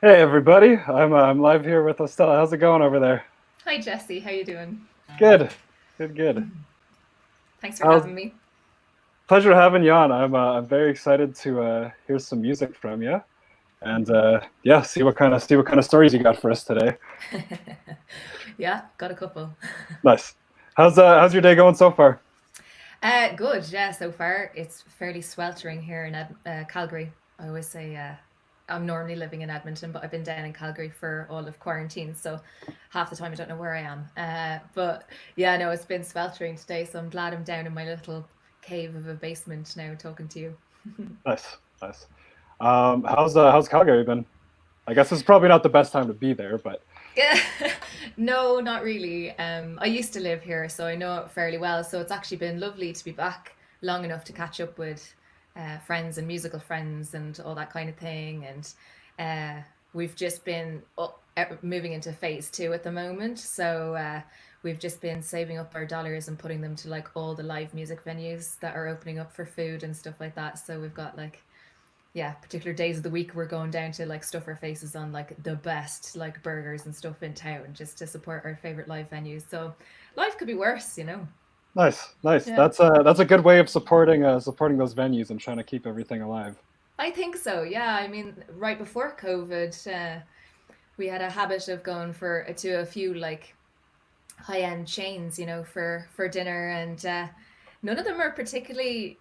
Hey everybody, I'm live here with 0Stella. How's it going over there? Hi Jesse, how you doing? Good, good. Thanks for How's having me. Pleasure having you on. I'm very excited to hear some music from you, and yeah, see what kind of stories you got for us today. Yeah, got a couple. Nice. How's your day going so far? Good, yeah, so far it's fairly sweltering here in Calgary. I always say I'm normally living in Edmonton, but I've been down in Calgary for all of quarantine, so half the time I don't know where I am. But yeah, no, it's been sweltering today, so I'm glad I'm down in my little cave of a basement now talking to you. Nice, nice. How's Calgary been? I guess it's probably not the best time to be there, but Yeah, no, not really. I used to live here, so I know it fairly well. So it's actually been lovely to be back long enough to catch up with friends and musical friends and all that kind of thing. And we've just been moving into phase two at the moment. So we've just been saving up our dollars and putting them to like all the live music venues that are opening up for food and stuff like that. So we've got like yeah, particular days of the week we're going down to like stuff our faces on like the best like burgers and stuff in town just to support our favorite live venues. So life could be worse, you know. nice, nice. Yeah. That's a good way of supporting those venues and trying to keep everything alive. I think so. Yeah, I mean, right before COVID, we had a habit of going for to a few like high end chains, you know, for dinner, and none of them are particularly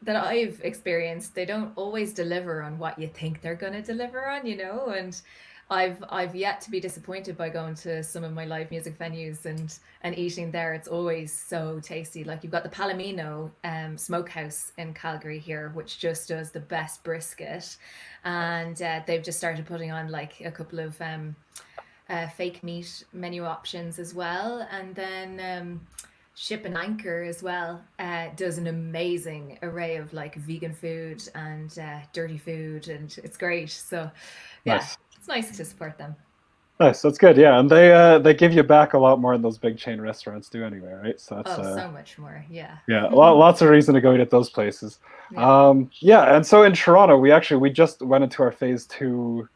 that I've experienced, they don't always deliver on what you think they're going to deliver on, you know. And I've yet to be disappointed by going to some of my live music venues and eating there. It's always so tasty. Like you've got the Palomino Smokehouse in Calgary here, which just does the best brisket, and they've just started putting on like a couple of fake meat menu options as well, and then. Ship and Anchor as well does an amazing array of like vegan food and dirty food, and it's great. So, yeah, Nice. it's nice to support them. Nice, that's good. Yeah, and they give you back a lot more than those big chain restaurants do anyway, right? So that's Oh, so much more. Yeah. yeah, lots of reason to go eat at those places. Yeah. Yeah, and so in Toronto, we just went into our phase two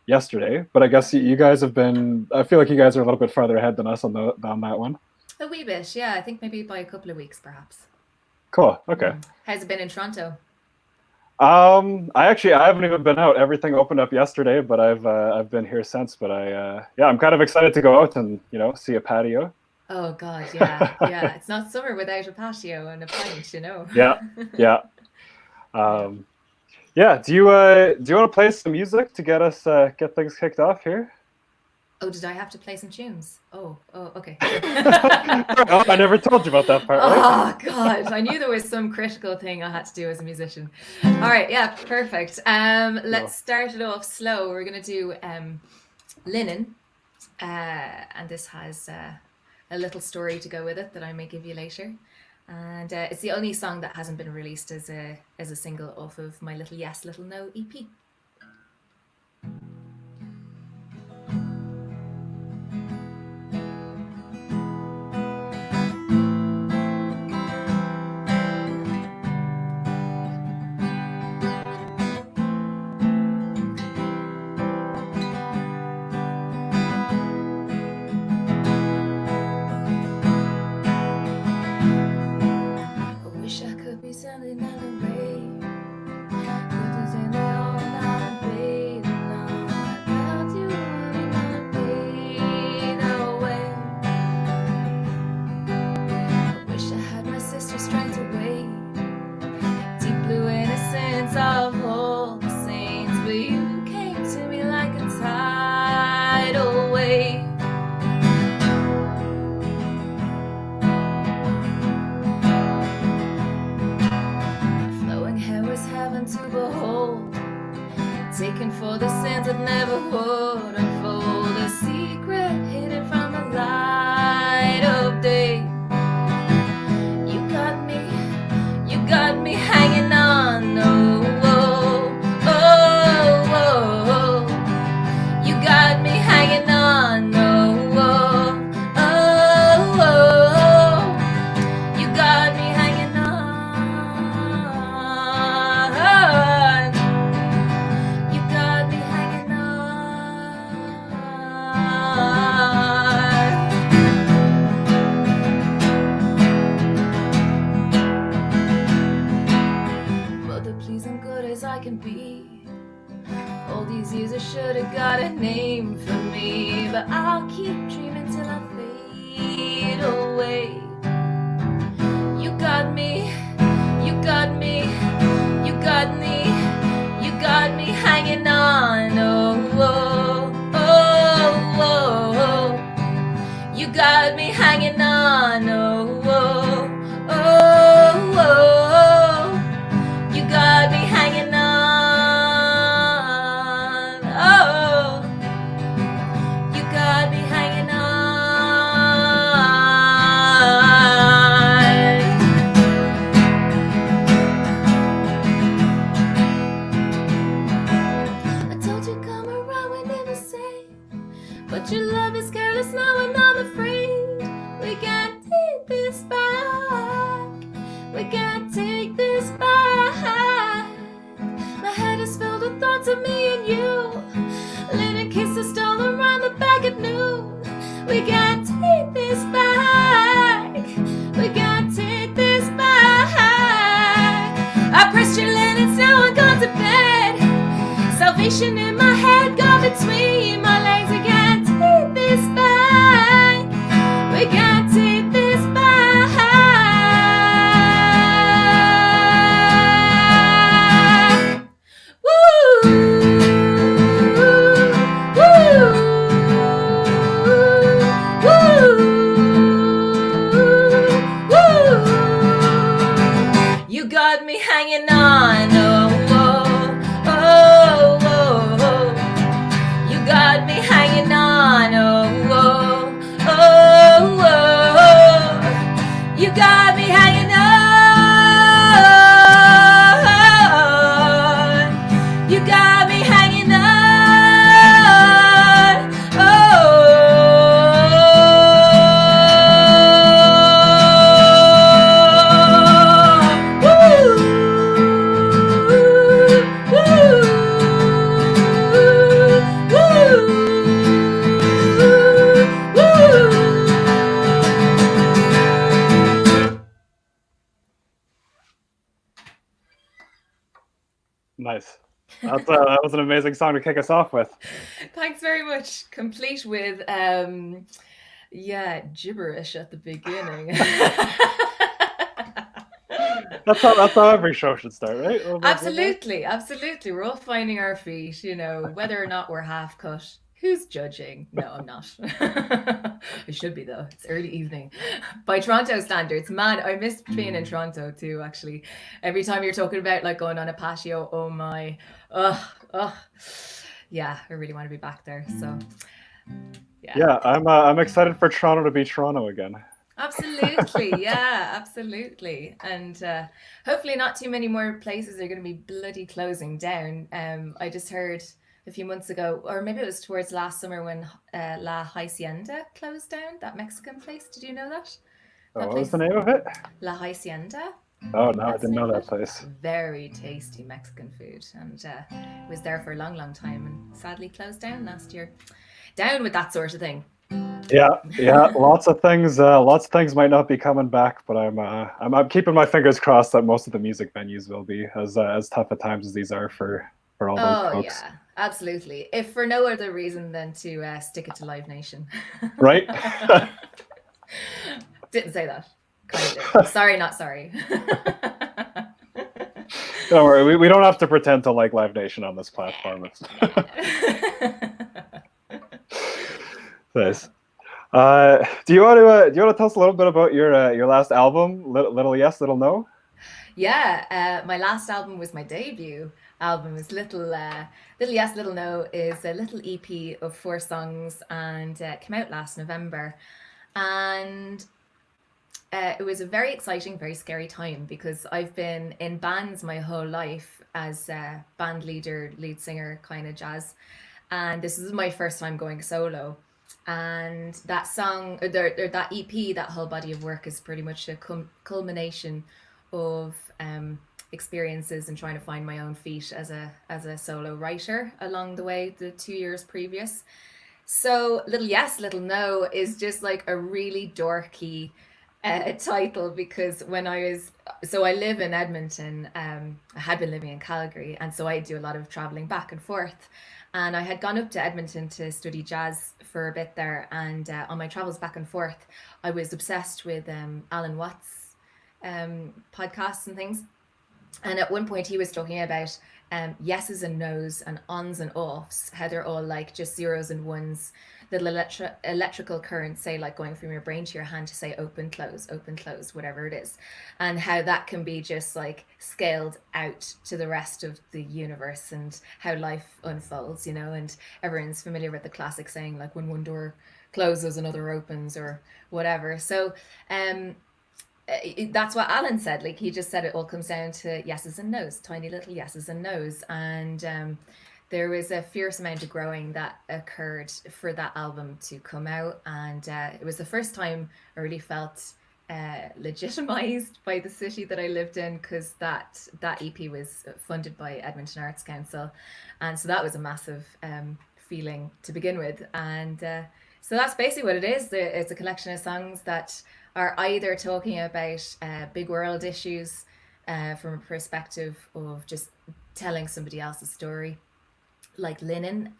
yesterday, but I guess you guys have been. I feel like you guys are a little bit farther ahead than us on that one. A wee bit. Yeah. I think maybe by a couple of weeks, perhaps. Cool. Okay. How's it been in Toronto? I haven't even been out. Everything opened up yesterday, but I've been here since. But yeah, I'm kind of excited to go out and see a patio. Oh, God. Yeah. Yeah. It's not summer without a patio and a pint, you know. Yeah, yeah. Yeah. Um, yeah. Do you want to play some music to get things kicked off here? Oh, did I have to play some tunes? Oh, okay, sure. Oh, I never told you about that part, right? Oh God, I knew there was some critical thing I had to do as a musician. All right, yeah, perfect. Let's Cool. start it off slow. We're gonna do Linen, and this has a little story to go with it that I may give you later. And it's the only song that hasn't been released as a single off of my Little Yes, Little No EP. I wish I could be something out of rain. Couldn't send it all out of bed. Without you, I would not away. I wish I had my sister's strength to wait. Deep blue innocence of all the saints, but you came to me like a tidal wave. Flowing hair was heaven to behold, taken for the sins that never would unfold. A secret hidden from the light of day. You got me hanging on. Oh, oh, oh, oh, oh. You got me hanging on. Oh, oh, oh, oh. You got me hanging on. You got me hanging on. these years I should have got a name for me, but I'll keep dreaming till I fade away. You got me, you got me, you got me, you got me hanging on. Oh, oh, oh, oh, oh. You got me hanging on. Oh, oh, oh, oh, oh. You got me hanging on. Oh, you got me hanging on. I told you come around, we never say, but your love is careless now and I'm afraid we can't take this back. We can't take this back. My head is filled with thoughts of me and you. Little kisses stole around the back at noon. We can't take this back. We can't take this back. I pressed your linens, now I'm gone to bed. Salvation in my head, gone between my legs. We can't take this back. We can't take this back. Woo! Woo! Woo! Woo! You got me hanging on. Oh, oh, oh, oh, oh. You got me hanging on. Oh, oh, oh, oh. You got me hanging on. You got me hanging on. Nice. That was an amazing song to kick us off with. Thanks very much. Complete with gibberish at the beginning. That's how every show should start, right? Absolutely, absolutely. We're all finding our feet, you know, whether or not we're half cut. Who's judging? No, I'm not. I should be though. It's early evening. By Toronto standards, man, I missed being in Toronto too, actually. Every time you're talking about like going on a patio, oh my, ugh. Yeah, I really want to be back there. So yeah, I'm excited for Toronto to be Toronto again. Absolutely, yeah, absolutely. And hopefully not too many more places are going to be bloody closing down. I just heard a few months ago, or maybe it was towards last summer when La Hacienda closed down, that Mexican place. Did you know that? What was the name of it? La Hacienda. Oh, no, I didn't know that place. Very tasty Mexican food, and it was there for a long, long time and sadly closed down last year. Down with that sort of thing. Yeah. Lots of things might not be coming back, but I'm keeping my fingers crossed that most of the music venues will be as tough at times as these are for all those folks. Yeah, absolutely. If for no other reason than to stick it to Live Nation. Right? Didn't say that. Kind of. Sorry, not sorry. Don't worry, we don't have to pretend to like Live Nation on this platform. Nice. Do you want to tell us a little bit about your last album, Little Yes, Little No? Yeah, my last album was my debut album. Is Little Yes, Little No is a little EP of 4 songs and came out last November, and it was a very exciting, very scary time because I've been in bands my whole life as a band leader, lead singer, kind of jazz, and this is my first time going solo. And that song, or that EP, that whole body of work is pretty much a culmination of experiences and trying to find my own feet as a solo writer along the way, the 2 years previous. So Little Yes, Little No is just like a really dorky, title because when I was so I live in Edmonton. I had been living in Calgary, and so I do a lot of traveling back and forth. And I had gone up to Edmonton to study jazz for a bit there, and on my travels back and forth, I was obsessed with Alan Watts podcasts and things. And at one point, he was talking about yeses and nos and ons and offs, how they're all like just zeros and ones. The electrical current, say, like going from your brain to your hand to say open, close, whatever it is. And how that can be just like scaled out to the rest of the universe and how life unfolds, you know. And everyone's familiar with the classic saying, like, when one door closes, another opens, or whatever. So, um, that's what Alan said. Like he just said, it all comes down to yeses and nos, tiny little yeses and nos, and there was a fierce amount of growing that occurred for that album to come out, and it was the first time I really felt legitimized by the city that I lived in, because that EP was funded by Edmonton Arts Council, and so that was a massive feeling to begin with, and so that's basically what it is. It's a collection of songs that are either talking about big world issues from a perspective of just telling somebody else's story, like Linen,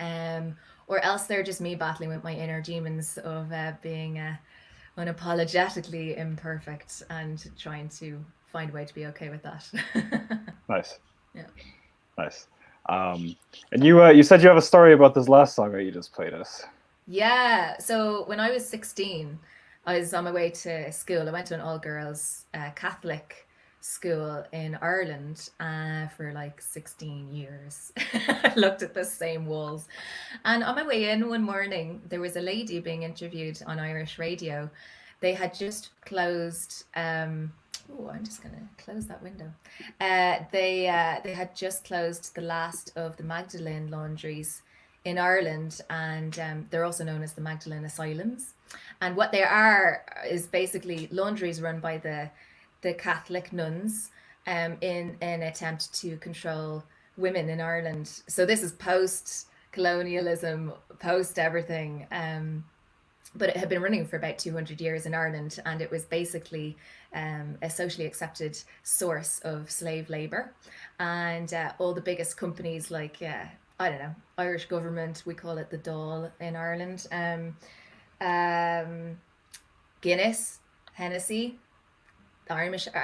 or else they're just me battling with my inner demons of being unapologetically imperfect and trying to find a way to be okay with that. Nice. Yeah. Nice. And you said you have a story about this last song that you just played us. Yeah. So when I was 16, I was on my way to school. I went to an all girls Catholic school in Ireland for like 16 years. I looked at the same walls. And on my way in one morning, there was a lady being interviewed on Irish radio. They had just closed. Oh, I'm just gonna close that window. They had just closed the last of the Magdalene laundries in Ireland, and they're also known as the Magdalene Asylums. And what they are is basically laundries run by the Catholic nuns in an attempt to control women in Ireland. So this is post colonialism, post everything. But it had been running for about 200 years in Ireland, and it was basically a socially accepted source of slave labor. And all the biggest companies, like, I don't know, Irish government, we call it the Dáil in Ireland, um, Guinness, Hennessy, the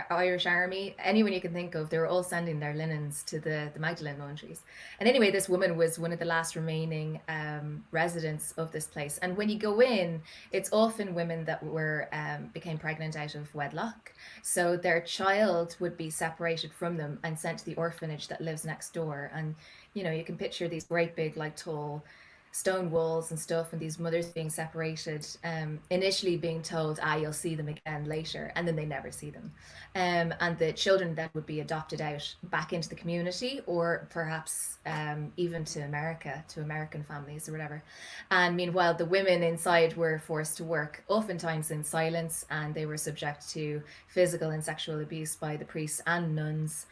Irish Army, anyone you can think of, they were all sending their linens to the Magdalene laundries. And anyway, this woman was one of the last remaining residents of this place. And when you go in, it's often women that were became pregnant out of wedlock. So their child would be separated from them and sent to the orphanage that lives next door. And you know, you can picture these great big, like tall stone walls and stuff, and these mothers being separated, initially being told, you'll see them again later, and then they never see them, and the children then would be adopted out back into the community, or perhaps even to America, to American families or whatever. And meanwhile, the women inside were forced to work, oftentimes in silence, and they were subject to physical and sexual abuse by the priests and nuns,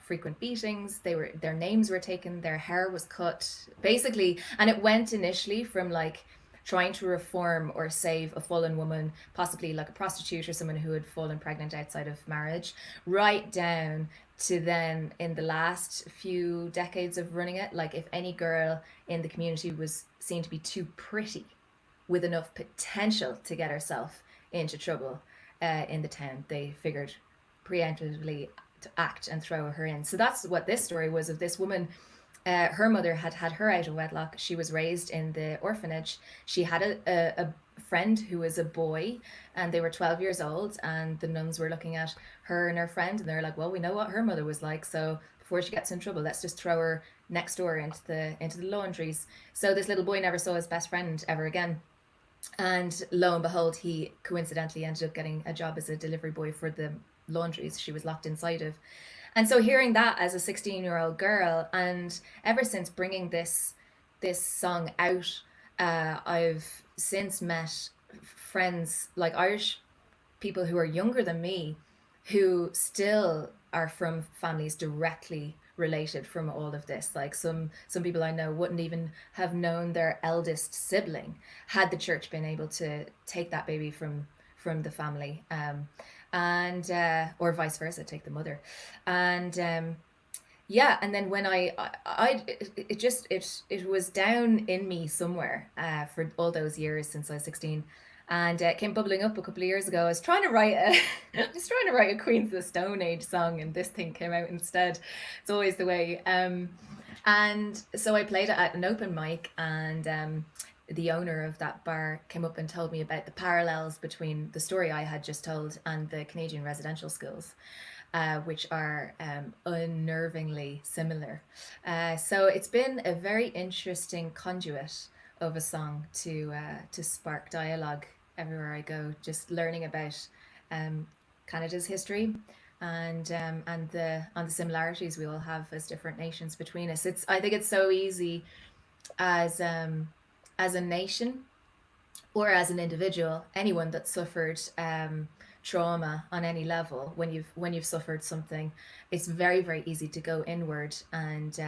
frequent beatings. Their names were taken, their hair was cut, basically. And it went initially from like trying to reform or save a fallen woman, possibly like a prostitute or someone who had fallen pregnant outside of marriage, right down to then in the last few decades of running it, like if any girl in the community was seen to be too pretty with enough potential to get herself into trouble in the town, they figured preemptively to act and throw her in. So that's what this story was of this woman. Her mother had had her out of wedlock. She was raised in the orphanage. She had a friend who was a boy, and they were 12 years old, and the nuns were looking at her and her friend, and they're like, well, we know what her mother was like, so before she gets in trouble, let's just throw her next door into the laundries. So this little boy never saw his best friend ever again. And lo and behold, he coincidentally ended up getting a job as a delivery boy for the laundries she was locked inside of. And so hearing that as a 16-year-old girl, and ever since bringing this song out, I've since met friends, like Irish people who are younger than me, who still are from families directly related from all of this. Like some people I know wouldn't even have known their eldest sibling had the church been able to take that baby from the family, and or vice versa, take the mother, and yeah, and then when it just it was down in me somewhere for all those years since I was 16, and it came bubbling up a couple of years ago. I was trying to write a I was trying to write a Queens of the Stone Age song, and this thing came out instead. It's always the way. And so I played it at an open mic, and the owner of that bar came up and told me about the parallels between the story I had just told and the Canadian residential schools, which are unnervingly similar. So it's been a very interesting conduit of a song to spark dialogue everywhere I go. Just learning about Canada's history and the similarities we all have as different nations between us. It's I think it's so easy as as a nation or as an individual, anyone that suffered trauma on any level, when you've suffered something, it's very easy to go inward and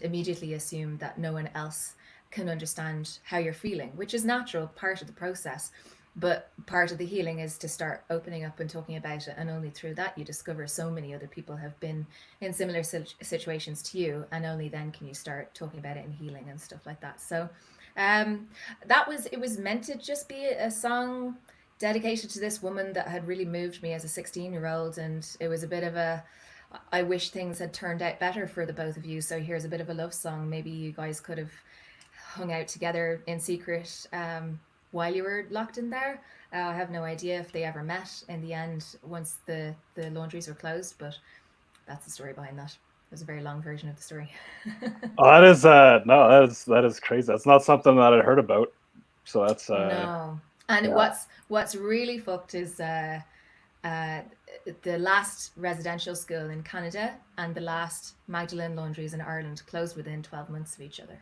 immediately assume that no one else can understand how you're feeling, which is natural, part of the process. But part of the healing is to start opening up and talking about it, and only through that you discover so many other people have been in similar situations to you, and only then can you start talking about it and healing and stuff like that. So that was it was meant to just be a song dedicated to this woman that had really moved me as a 16-year-old, and it was a bit of a I wish things had turned out better for the both of you, so here's a bit of a love song. Maybe you guys could have hung out together in secret while you were locked in there. I have no idea if they ever met in the end once the laundries were closed, but that's the story behind that. It was a very long version of the story. Oh, that is no, that is crazy. That's not something that I heard about. So that's No. And yeah. what's really fucked is uh, the last residential school in Canada and the last Magdalene laundries in Ireland closed within 12 months of each other.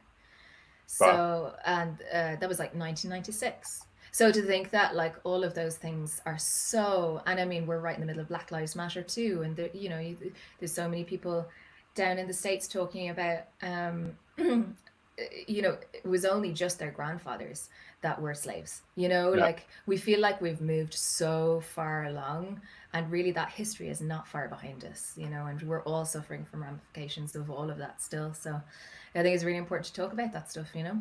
Wow. So, and that was like 1996. So to think that like all of those things are so, and I mean, we're right in the middle of Black Lives Matter too, and there, you know, there's so many people down in the States talking about, you know, it was only just their grandfathers that were slaves. You know, Yeah. like we feel like we've moved so far along, and really that history is not far behind us, you know, and we're all suffering from ramifications of all of that still. So I think it's really important to talk about that stuff, you know,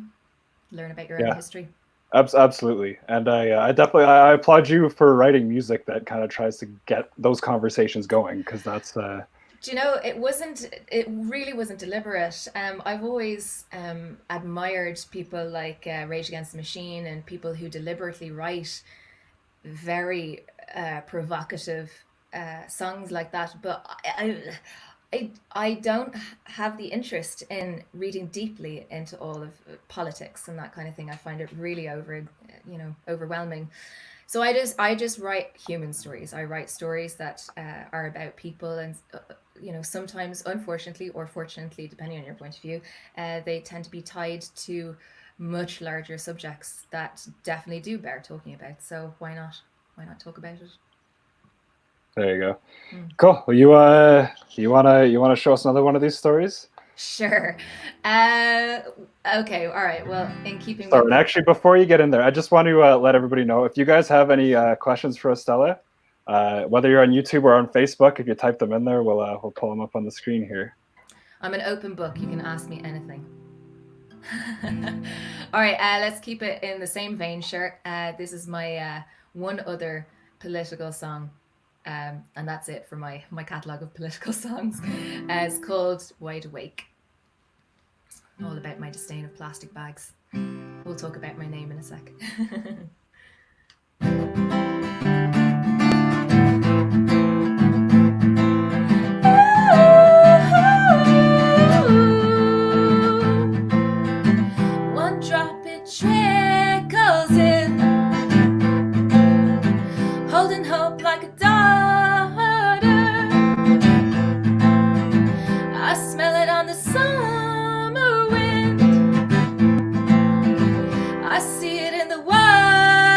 learn about your own Yeah. history. Absolutely. And I definitely I applaud you for writing music that kind of tries to get those conversations going, because that's Do you know, it really wasn't deliberate. I've always admired people like Rage Against the Machine and people who deliberately write very provocative songs like that. But I don't have the interest in reading deeply into all of politics and that kind of thing. I find it really overwhelming. So I just write human stories. I write stories that are about people, and you know, sometimes unfortunately or fortunately, depending on your point of view, they tend to be tied to much larger subjects that definitely do bear talking about. So why not? Why not talk about it? there you go. Hmm. Cool. Well, you wanna show us another one of these stories? Sure. Uh, okay. All right. Well, in keeping So, with and the actually, before you get in there, I just want to let everybody know, if you guys have any questions for Estella, whether you're on YouTube or on Facebook, if you type them in there, we'll pull them up on the screen here. I'm an open book. You can ask me anything. All right, let's keep it in the same vein, sure. This is my one other political song, and that's it for my catalogue of political songs. It's called Wide Awake, all about my disdain of plastic bags. We'll talk about my name in a sec. One drop it trickles in, holding hope like a daughter. I smell it on the summer wind, I see it in the water.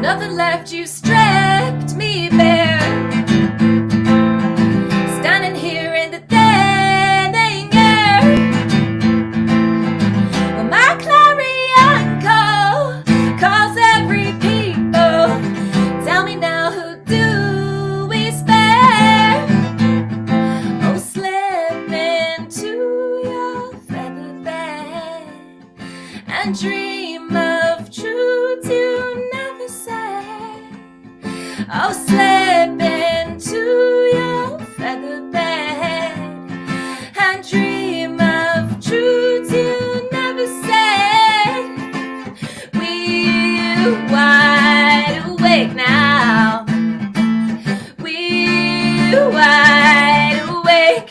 Nothing left, you stripped me bare. Standing here in the thinning air. Well, my clarion call calls every people. Tell me now, who do we spare? Oh, slip into your feather bed and dream of truths you never said. Oh, slip into your feather bed and dream of truths you never said. We're wide awake now. We're wide awake.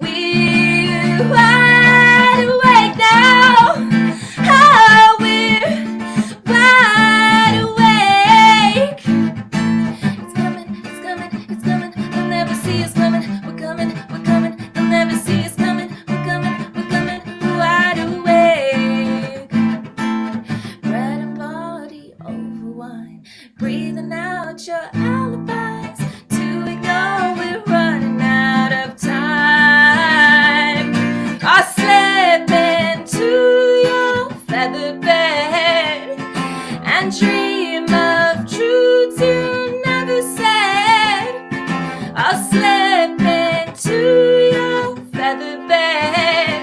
We're wide awake now. Oh, we're wide awake. It's coming, it's coming, it's coming. They'll never see us coming. We're coming, we're coming. They'll never see us coming. We're coming, we're coming. We're wide awake. Bread and body over wine. Breathing out your alibis to ignore we're running out of time. I slip into your feather bed and dream of truths you never said. I'll slip into your feather bed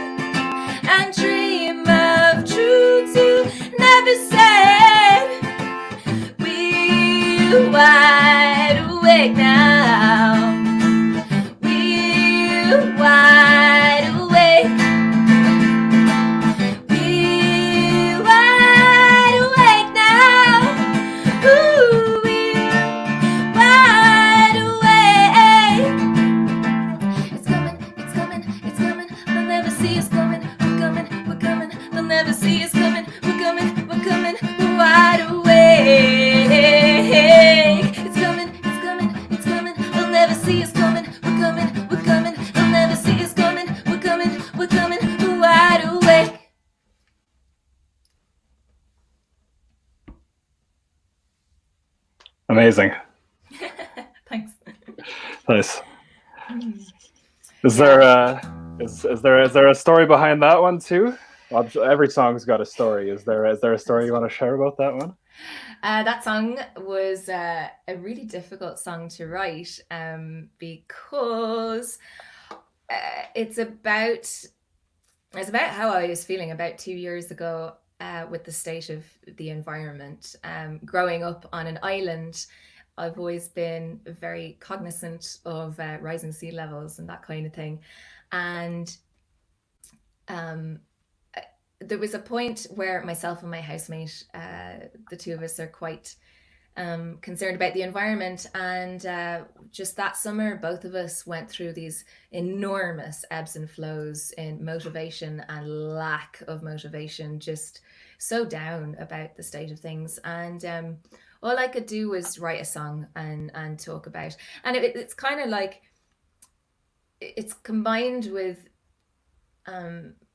and dream of truths you never said. We're wide awake now. We're wide awake. We're wide awake now. Ooh, we're wide awake. It's coming, it's coming, it's coming. They'll never see us coming. We're coming, we're coming. They'll never see us coming. We're coming, we're coming. We're wide awake. It's coming, it's coming, it's coming. They'll never see us coming. We're coming, we're coming. They'll never see us coming. We're coming, we're coming. We're wide awake. Amazing. Thanks. Nice. Is there a story behind that one too? Every song's got a story. Is there a story you want to share about that one? That song was a really difficult song to write because it's about how I was feeling about 2 years ago with the state of the environment. Growing up on an island, I've always been very cognizant of rising sea levels and that kind of thing. And there was a point where myself and my housemate, the two of us, are quite concerned about the environment. And just that summer, both of us went through these enormous ebbs and flows in motivation and lack of motivation, just so down about the state of things. And all I could do was write a song and talk about. And it's kind of like, it's combined with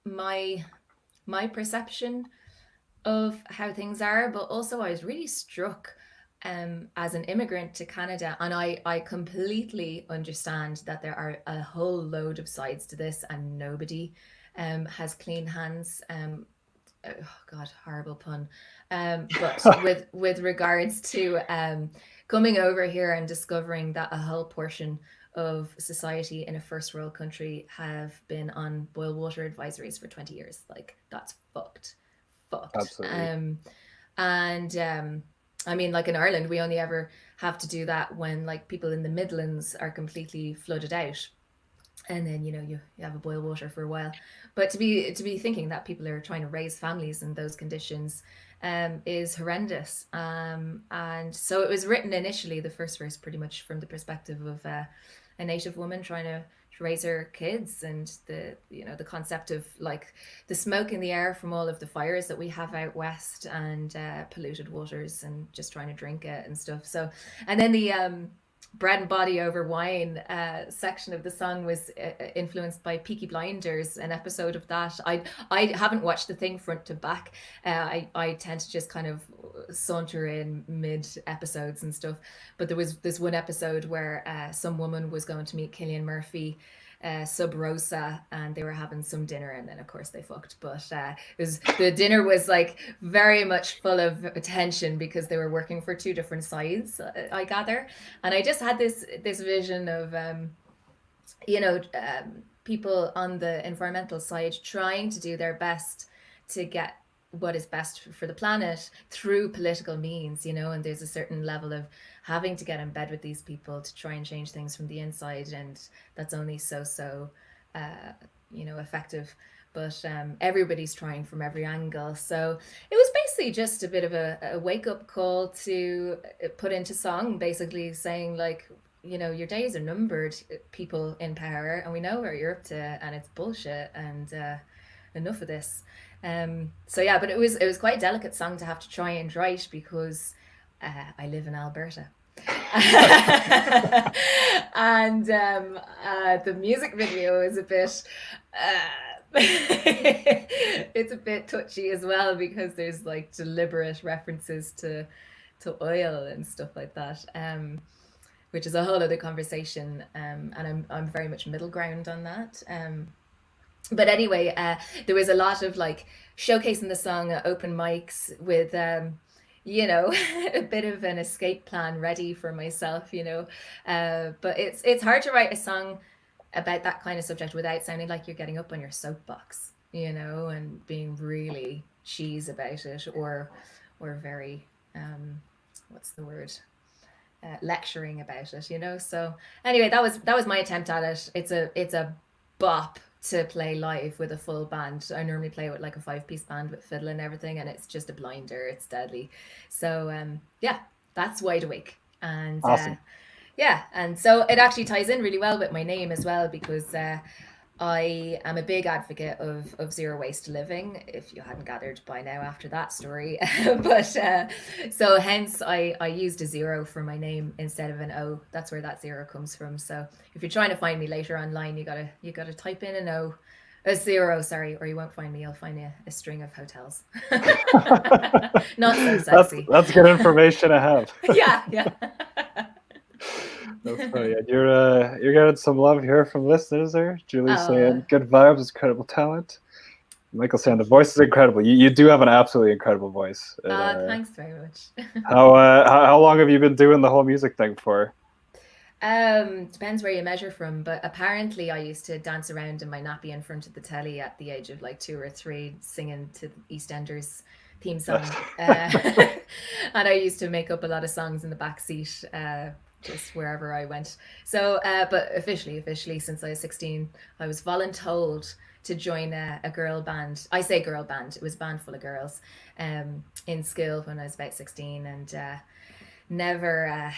my perception of how things are, but also I was really struck as an immigrant to Canada, and I completely understand that there are a whole load of sides to this, and nobody has clean hands. Oh God, horrible pun. But with regards to coming over here and discovering that a whole portion of society in a first world country have been on boil water advisories for 20 years. Like, that's fucked. Absolutely. I mean, like in Ireland, we only ever have to do that when like people in the Midlands are completely flooded out. And then, you have a boil water for a while. But to be thinking that people are trying to raise families in those conditions is horrendous. And so it was written initially, the first verse, pretty much from the perspective of a Native woman trying to raise her kids, and the concept of like the smoke in the air from all of the fires that we have out west, and polluted waters, and just trying to drink it and stuff. So, and then bread and body over wine section of the song was influenced by Peaky Blinders, an episode of that. I haven't watched the thing front to back. I tend to just kind of saunter in mid episodes and stuff. But there was this one episode where some woman was going to meet Cillian Murphy sub rosa, and they were having some dinner, and then of course they fucked. But the dinner was like very much full of attention because they were working for two different sides, I gather. And I just had this vision of you know people on the environmental side trying to do their best to get what is best for the planet through political means, and there's a certain level of having to get in bed with these people to try and change things from the inside, and that's only so effective. But everybody's trying from every angle, so it was basically just a bit of a wake-up call to put into song, basically saying like, your days are numbered, people in power, and we know what you're up to, and it's bullshit, and enough of this. So yeah, but it was quite a delicate song to have to try and write because I live in Alberta. And the music video is a bit it's a bit touchy as well, because there's like deliberate references to oil and stuff like that, which is a whole other conversation, and I'm very much middle ground on that. But anyway, there was a lot of like showcasing the song at open mics with a bit of an escape plan ready for myself. But it's hard to write a song about that kind of subject without sounding like you're getting up on your soapbox, and being really cheese about it, or very what's the word, lecturing about it. So anyway, that was my attempt at it. It's a bop to play live with a full band. I normally play with like a 5-piece band with fiddle and everything, and it's just a blinder. It's deadly. So yeah, that's Wide Awake. And awesome. Yeah, and so it actually ties in really well with my name as well, because I am a big advocate of zero waste living, if you hadn't gathered by now after that story. But so hence I used a 0 for my name instead of an O. That's where that 0 comes from. So if you're trying to find me later online, you gotta type in an O, a 0, sorry, or you won't find me. You'll find a string of hotels. Not so sexy. That's good information to have. Yeah. That's funny. You're getting some love here from listeners there. Julie's saying good vibes, incredible talent. Michael saying the voice is incredible. You do have an absolutely incredible voice. Thanks very much. How long have you been doing the whole music thing for? Depends where you measure from, but apparently I used to dance around in my nappy in front of the telly at the age of like 2 or 3, singing to EastEnders theme song. And I used to make up a lot of songs in the back seat, just wherever I went. So, but officially, since I was 16, I was voluntold to join a girl band. I say girl band, it was a band full of girls, in school when I was about 16, and never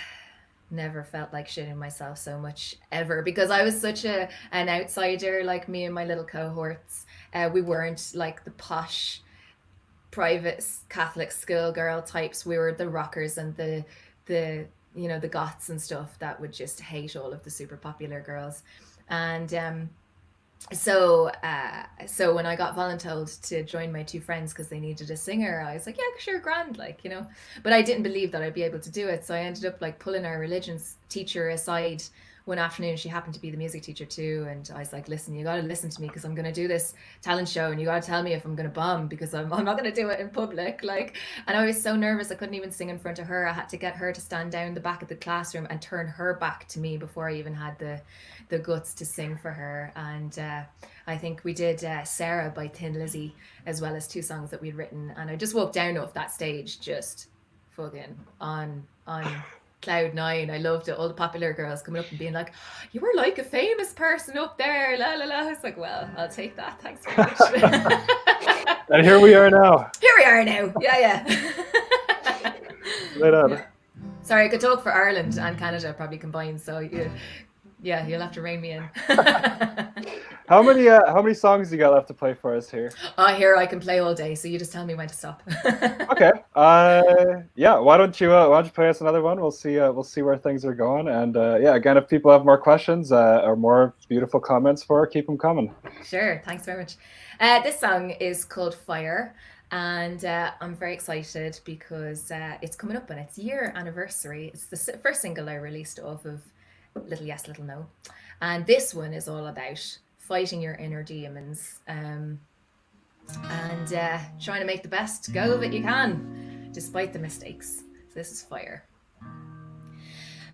felt like shitting myself so much ever, because I was such an outsider. Like, me and my little cohorts, we weren't like the posh private Catholic schoolgirl types. We were the rockers and the the goths and stuff that would just hate all of the super popular girls. And so when I got voluntold to join my 2 friends because they needed a singer, I was like, yeah, sure, grand, but I didn't believe that I'd be able to do it. So I ended up like pulling our religions teacher aside one afternoon. She happened to be the music teacher too, and I was like, listen, you got to listen to me, because I'm going to do this talent show, and you got to tell me if I'm going to bomb, because I'm not going to do it in public. And I was so nervous I couldn't even sing in front of her. I had to get her to stand down the back of the classroom and turn her back to me before I even had the guts to sing for her. And I think we did Sarah by Thin Lizzy, as well as 2 songs that we'd written, and I just walked down off that stage just fucking on cloud 9. I loved it. All the popular girls coming up and being like, you were like a famous person up there, la la la. I was like, well, I'll take that, thanks very much. And here we are now. Yeah. Right on. Yeah. Sorry, I could talk for Ireland and Canada probably combined, so you'll have to rein me in. How many songs you got left to play for us here? Here I can play all day, so you just tell me when to stop. Okay. Yeah. Why don't you play us another one? We'll see where things are going. And yeah, again, if people have more questions or more beautiful comments keep them coming. Sure, thanks very much. This song is called Fire, and I'm very excited because it's coming up on its year anniversary. It's the first single I released off of Little Yes, Little No. And this one is all about fighting your inner demons, and trying to make the best go of it you can, despite the mistakes. So this is Fire.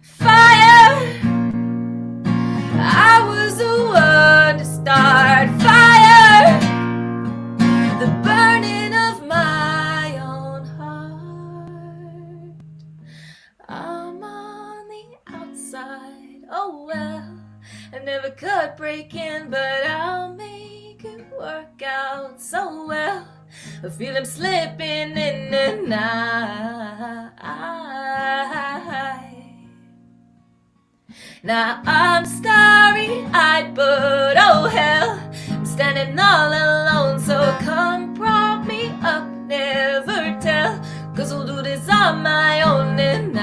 Fire! I was the one to start fire, the burning of my own heart. I'm on the outside, oh well, I never could break in, but I'll make it work out so well. I feel I'm slipping in and out. Now I'm starry-eyed, but oh hell, I'm standing all alone, so come prop me up, never tell, 'cause I'll do this on my own, and I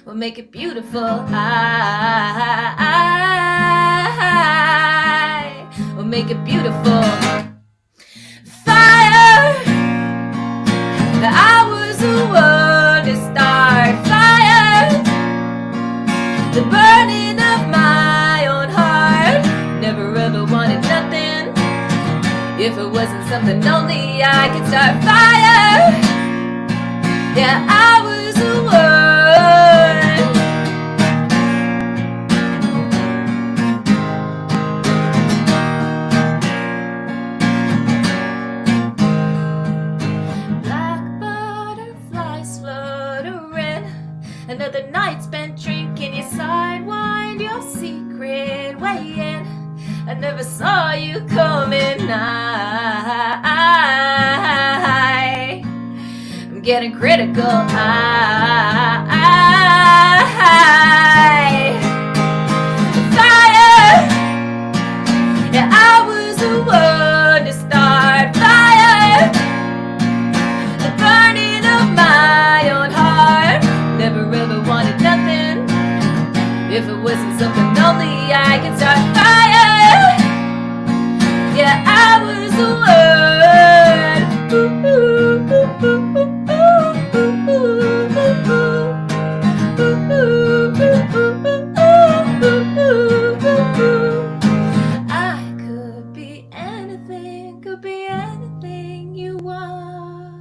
will make it beautiful. I will make it beautiful. Fire! I was the one to start fire, the burning of my own heart. Never ever wanted nothing. If it wasn't something only I could start fire. Yeah, I was the one. Black butterflies fluttering, another night spent drinking your sidewind, your secret way in. I never saw you coming. I'm getting critical. Fire! Yeah, I was the one to start fire, the burning of my own heart. Never ever wanted nothing. If it wasn't something only I could start fire. Yeah, I was the one. I could be anything you want.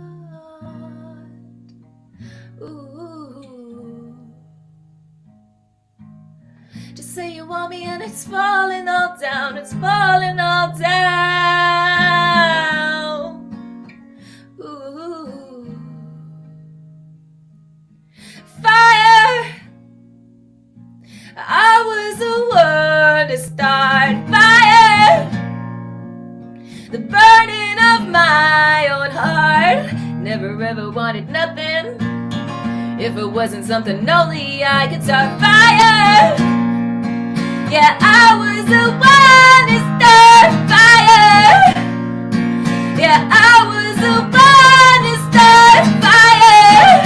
Ooh. Just say you want me and it's falling all down, it's falling all down. Ooh. Fire! I was the one to start fire, the burning of my own heart. Never ever wanted nothing. If it wasn't something only I could start fire. Yeah, I was the one to start fire. Yeah, I was the one to start fire,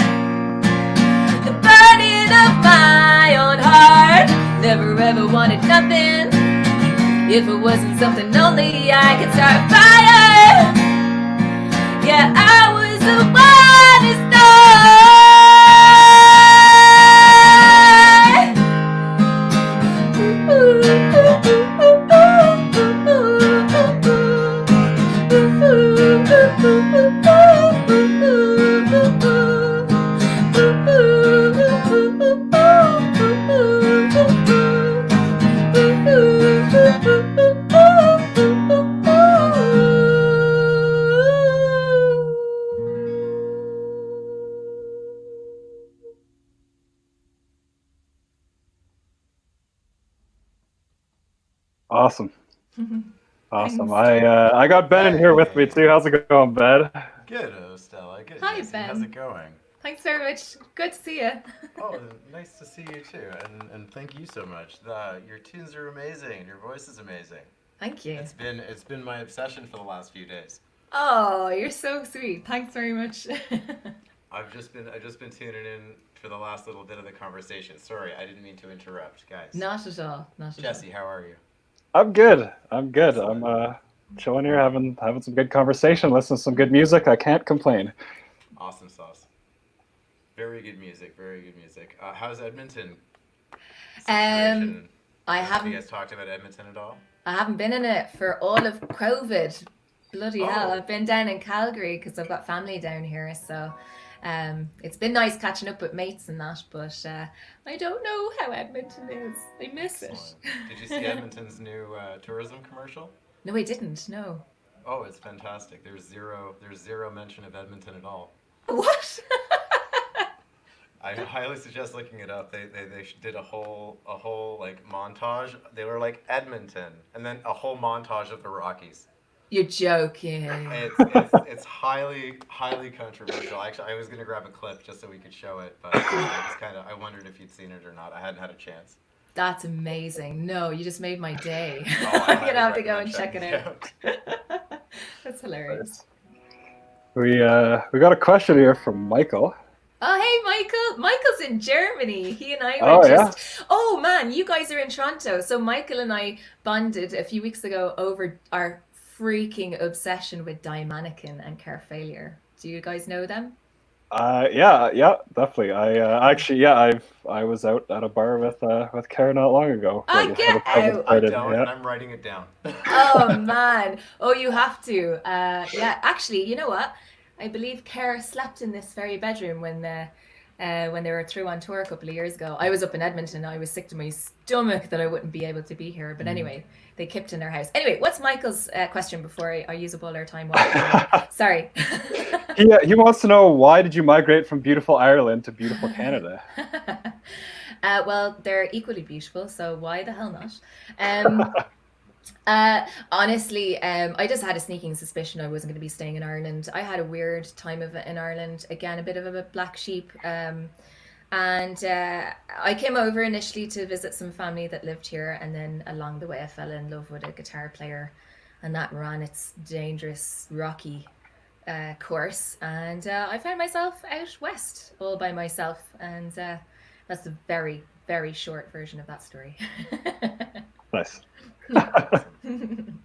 the burning of my own heart. Never ever wanted nothing. If it wasn't something only I could start fire. Yeah, I was the one to start. Awesome. Awesome. I got Ben in here with me too. How's it going, Ben? Good, Stella. Good. Hi, Jesse. Ben. How's it going? Thanks very much. Good to see you. Oh, nice to see you too, and thank you so much. Your tunes are amazing, and your voice is amazing. Thank you. It's been my obsession for the last few days. Oh, you're so sweet. Thanks very much. I've just been tuning in for the last little bit of the conversation. Sorry, I didn't mean to interrupt, guys. Not at all. Not at all. Jesse, how are you? I'm good. I'm good. Excellent. I'm chilling here, having some good conversation, listening to some good music. I can't complain. Awesome sauce. Very good music. Very good music. How's Edmonton Um, situation? I Have you haven't guys talked about Edmonton at all? I haven't been in it for all of COVID. Bloody hell! Oh, I've been down in Calgary because I've got family down here. So, it's been nice catching up with mates and that. But I don't know how Edmonton is. I miss excellent. Did you see it. Edmonton's new tourism commercial? No, I didn't. No. Oh, it's fantastic. There's zero mention of Edmonton at all. What? I highly suggest looking it up. They did a whole like montage. They were like Edmonton, and then a whole montage of the Rockies. You're joking. It's highly controversial. Actually, I was gonna grab a clip just so we could show it, but I wondered if you'd seen it or not. I hadn't had a chance. That's amazing. No, you just made my day. Oh, I I'm gonna highly have to go recommend and check checking it it out. out. That's hilarious. We got a question here from Michael. Oh, hey, Michael. Michael's in Germany. He and I were Oh yeah. just. Oh, man, you guys are in Toronto. So, Michael and I bonded a few weeks ago over our freaking obsession with Die Mannequin and Care Failure. Do you guys know them? Yeah, definitely. I actually, yeah, I was out at a bar with Kara not long ago. I But get out. I started, don't, yeah. and I'm writing it down. Oh, man. Oh, you have to. Yeah, actually, you know what? I believe Care slept in this very bedroom when they were through on tour a couple of years ago. I was up in Edmonton. I was sick to my stomach that I wouldn't be able to be here. But Mm. anyway, they kept in their house. Anyway, what's Michael's question before I use up all our time watching? Sorry. He wants to know, why did you migrate from beautiful Ireland to beautiful Canada? Well, they're equally beautiful, so why the hell not? Um, Honestly, I just had a sneaking suspicion I wasn't going to be staying in Ireland. I had a weird time of it in Ireland. Again, a bit of a black sheep. And I came over initially to visit some family that lived here, and then along the way, I fell in love with a guitar player, and that ran its dangerous, rocky course. And I found myself out west all by myself, and that's a very, very short version of that story. Nice. Awesome.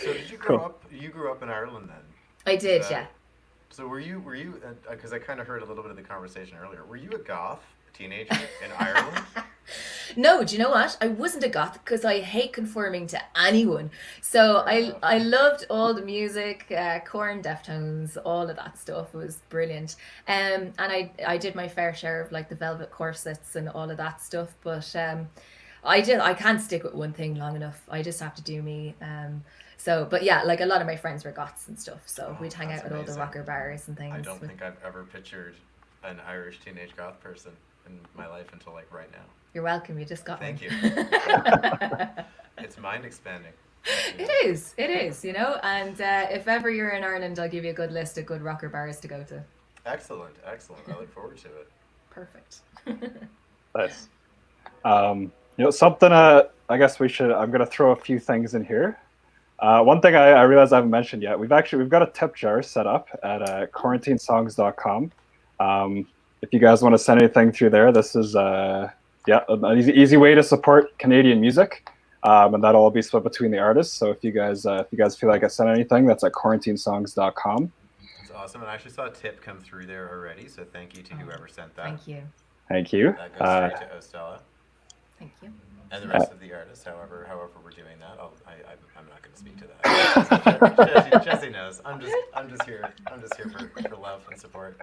So did you grow Cool. up? You grew up in Ireland then? I Is did, that yeah. so? Were you? Because I kind of heard a little bit of the conversation earlier. Were you a goth teenager in Ireland? No, do you know what? I wasn't a goth because I hate conforming to anyone. So Fair I enough. I loved all the music, Corn, Deftones, all of that stuff. It was brilliant. And I did my fair share of like the velvet corsets and all of that stuff. But I can't stick with one thing long enough. I just have to do me. So, but yeah, like a lot of my friends were goths and stuff. So Oh, we'd hang that's out at all the amazing. rocker bars and I things. don't think I've ever pictured an Irish teenage goth person in my life until like right now. You're welcome. You just got one. Thank you. It's mind expanding. You It know. is. It is, you know. And if ever you're in Ireland, I'll give you a good list of good rocker bars to go to. Excellent, excellent. I look forward to it. Perfect. Nice. Something. I guess we should. I'm gonna throw a few things in here. One thing I realized I haven't mentioned yet. We've got a tip jar set up at quarantinesongs.com. If you guys want to send anything through there, this is yeah, an easy way to support Canadian music, and that'll all be split between the artists. So if you guys feel like I sent anything, that's at quarantinesongs.com. It's awesome. And I actually saw a tip come through there already, so thank you to Oh, whoever sent that. thank you. Thank you. That goes straight to 0Stella Thank you. and the Uh, rest of the artists. However we're doing that, I'm not going to speak to that. Jesse knows. I'm just here for love and support.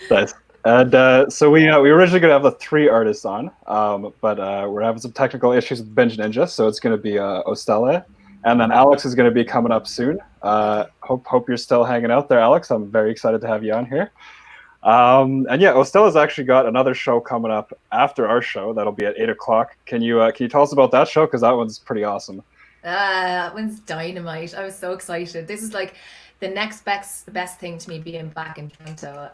Nice. And so we originally going to have the three artists on, but we're having some technical issues with Bingeninja, so it's going to be 0Stella, and then Alex is going to be coming up soon. Okay. Hope you're still hanging out there, Alex. I'm very excited to have you on here. And yeah, 0Stella's actually got another show coming up after our show. That'll be at 8 o'clock. Can you tell us about that show? Because that one's pretty awesome. That one's dynamite. I was so excited. This is like the next best thing to me being back in Toronto.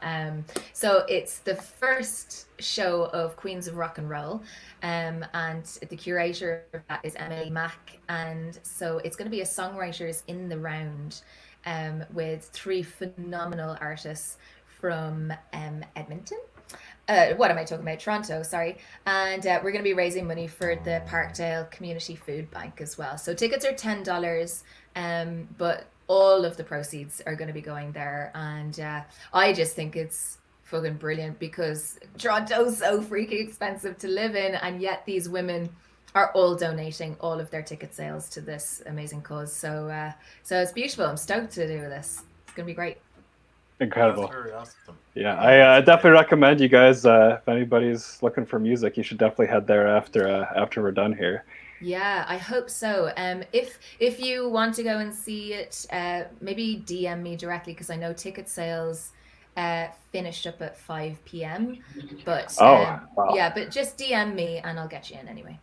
So it's the first show of Queens of Rock and Roll, and the curator of that is Emily Mack, and so it's going to be a songwriters in the round, with 3 phenomenal artists from Edmonton. What am I talking about? Toronto, sorry. And we're going to be raising money for the Parkdale Community Food Bank as well. So tickets are $10, but all of the proceeds are going to be going there. And I just think it's fucking brilliant because Toronto's so freaking expensive to live in, and yet these women are all donating all of their ticket sales to this amazing cause. So it's beautiful. I'm stoked to do this. It's going to be great. Incredible. That's very awesome. Yeah, I definitely recommend you guys, if anybody's looking for music, you should definitely head there after we're done here. Yeah, I hope so. If you want to go and see it, maybe DM me directly, because I know ticket sales finished up at 5 p.m. But wow. Yeah, but just DM me and I'll get you in anyway.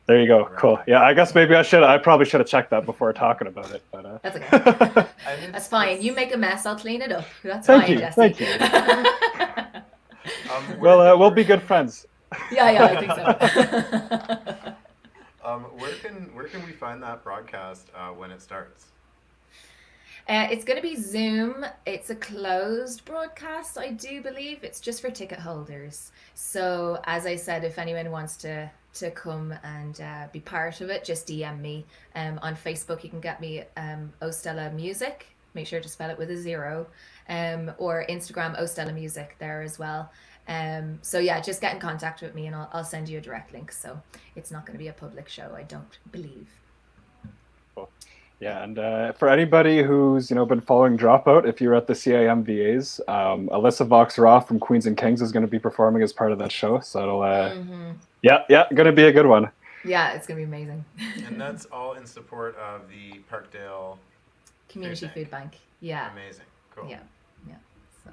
There you go. Cool. Yeah, I guess maybe I probably should have checked that before talking about it. But that's okay. That's fine. You make a mess, I'll clean it up. That's fine, Jesse. Thank you. Well, we'll be good friends. Yeah, I think so. Where can we find that broadcast when it starts? It's going to be Zoom. It's a closed broadcast, I do believe. It's just for ticket holders. So, as I said, if anyone wants to come and be part of it, just DM me. On Facebook, you can get me 0Stella Music. Make sure to spell it with a 0. Or Instagram, 0Stella Music there as well. So yeah, just get in contact with me and I'll send you a direct link. So it's not going to be a public show, I don't believe. Cool. Yeah, and for anybody who's been following Dropout, if you're at the CIMVAs, Alyssa Vox-Roth from Queens and Kings is going to be performing as part of that show. So it'll yeah, going to be a good one. Yeah, it's going to be amazing. And that's all in support of the Parkdale Community Food Bank. Yeah. Amazing. Cool. Yeah. So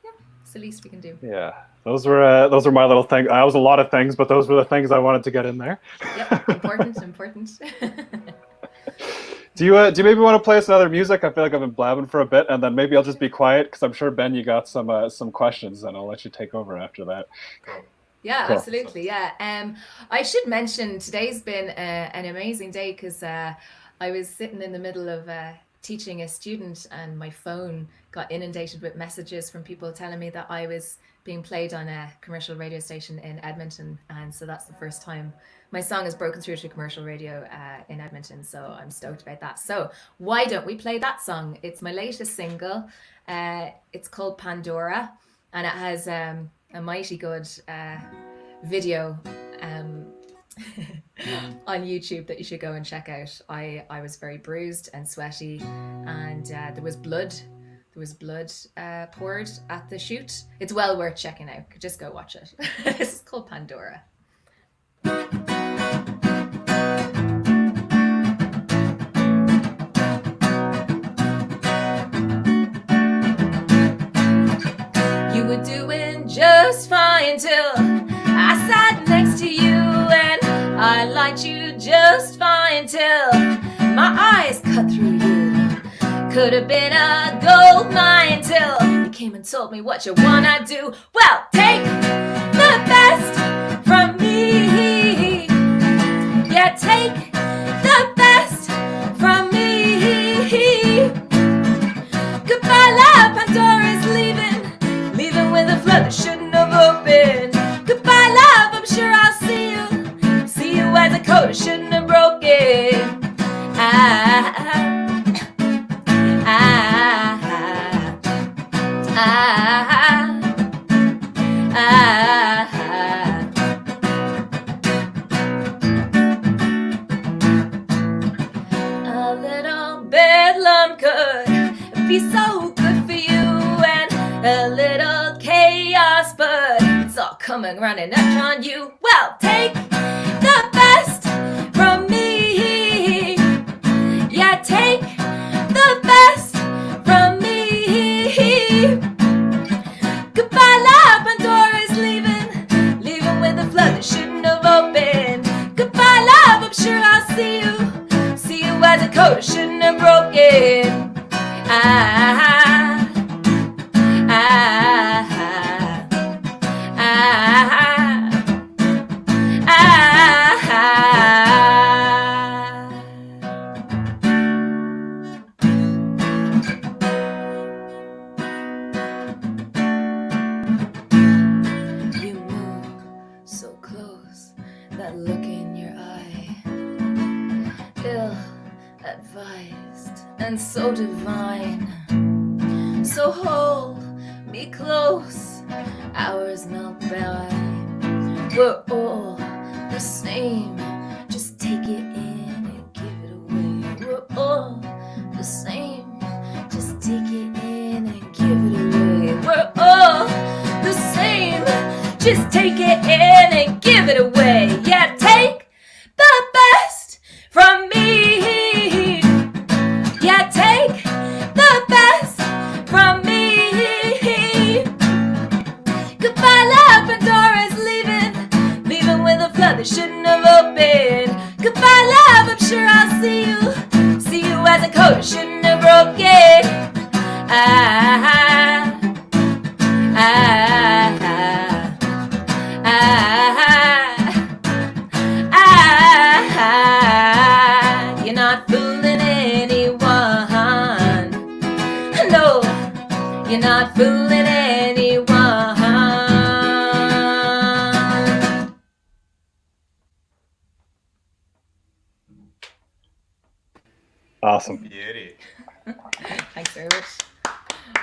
yeah, it's the least we can do. Yeah, those were my little things. I was a lot of things, but those were the things I wanted to get in there. Yep, important. Do you maybe want to play us another music? I feel like I've been blabbing for a bit, and then maybe I'll just be quiet because I'm sure, Ben, you got some questions, and I'll let you take over after that. Cool. Yeah, cool. Absolutely. Yeah. I should mention today's been an amazing day because I was sitting in the middle of teaching a student, and my phone got inundated with messages from people telling me that I was being played on a commercial radio station in Edmonton, and so that's the first time my song has broken through to commercial radio in Edmonton, so I'm stoked about that. So why don't we play that song? It's my latest single. It's called Pandora, and it has a mighty good video on YouTube that you should go and check out. I was very bruised and sweaty, and there was blood poured at the shoot. It's well worth checking out. Just go watch it. This is called Pandora. You were doing just fine till I sat next to you, and I liked you just fine till my eyes cut through you. Could have been a gold mine till you came and told me what you wanna do. Well, take the best from me. Yeah, take the best from me. Goodbye, love, Pandora's leaving with a flood that shouldn't have opened. Goodbye, love, I'm sure I'll see you as a code that shouldn't have broken. A little bedlam could be so good for you, and a little chaos, but it's all coming running up on you. Well, take the best from me. Yeah, take the best from me. Goodbye, love, Pandora's leaving with a flood that shouldn't have opened. Goodbye, love, I'm sure I'll see you as a code that shouldn't have broken. and so divine. So hold me close, hours melt by. We're all the same, just take it in and give it away. We're all the same, just take it in and give it away. We're all the same, just take it in and give it away. Yeah, take the best from me. Yeah, take the best from me. Goodbye, love, Pandora's leaving with a flood that shouldn't have opened. Goodbye, love, I'm sure I'll see you as a code shouldn't have broken. You're not fooling anyone. No, you're not fooling anyone. Awesome. Beauty. Thanks very much.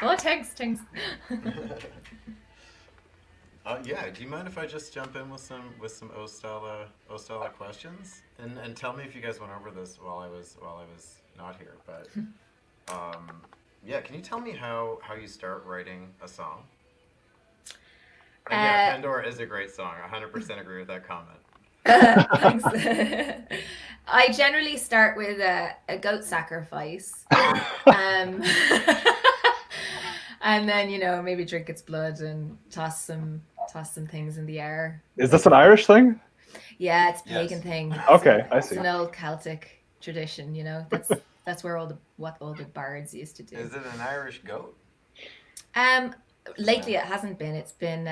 Oh, thanks. Yeah. Do you mind if I just jump in with some 0Stella questions and tell me if you guys went over this while I was not here? But yeah, can you tell me how you start writing a song? And yeah, Pandora is a great song. 100% agree with that comment. Thanks. I generally start with a goat sacrifice, and then maybe drink its blood and toss some things in the air. Is this an Irish thing? Yeah, it's a pagan thing. Okay, I see. It's an old Celtic tradition. That's where all the bards used to do. Is it an Irish goat? Lately it hasn't been. It's been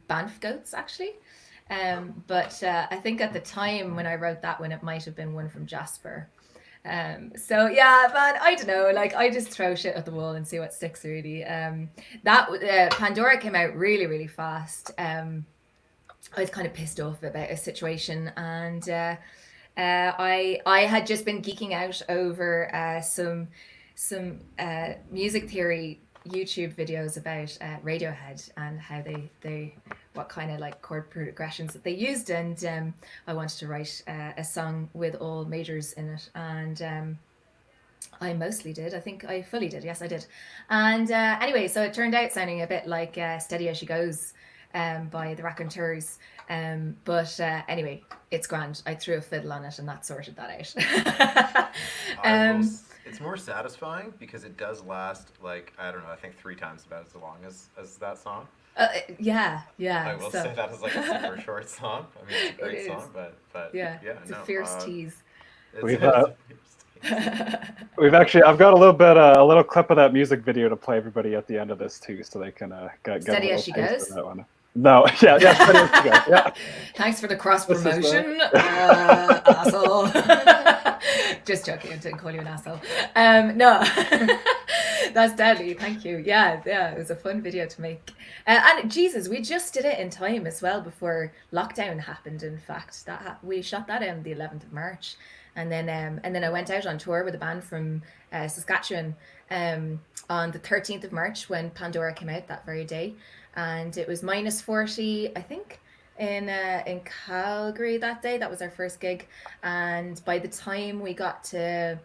Banff goats actually. But I think at the time when I wrote that one, it might have been one from Jasper. So yeah, man, I don't know. Like, I just throw shit at the wall and see what sticks, really. That Pandora came out really, really fast. I was kind of pissed off about a situation, and I had just been geeking out over some music theory YouTube videos about Radiohead and how they what kind of like chord progressions that they used, and I wanted to write a song with all majors in it, and I mostly did. I think I fully did. Yes, I did. And anyway, so it turned out sounding a bit like Steady As She Goes by the Raconteurs. But anyway, it's grand. I threw a fiddle on it and that sorted that out. It's more satisfying because it does last, like, I don't know, I think 3 times about as long as that song. Yeah. I will say that is like a super short song. I mean, it's a great song, but yeah, it's a fierce tease. We've actually, I've got a little clip of that music video to play everybody at the end of this too, so they can get Steady a As She little taste Goes. of that one. No, yeah, Steady As She Goes. Yeah. Thanks for the cross promotion, asshole. Just joking. I didn't call you an asshole. No, that's deadly. Thank you. Yeah. It was a fun video to make. And Jesus, we just did it in time as well before lockdown happened. In fact, we shot that on the 11th of March, and then I went out on tour with a band from Saskatchewan on the 13th of March when Pandora came out that very day, and it was -40, I think, in Calgary that day. That was our first gig, and by the time we got to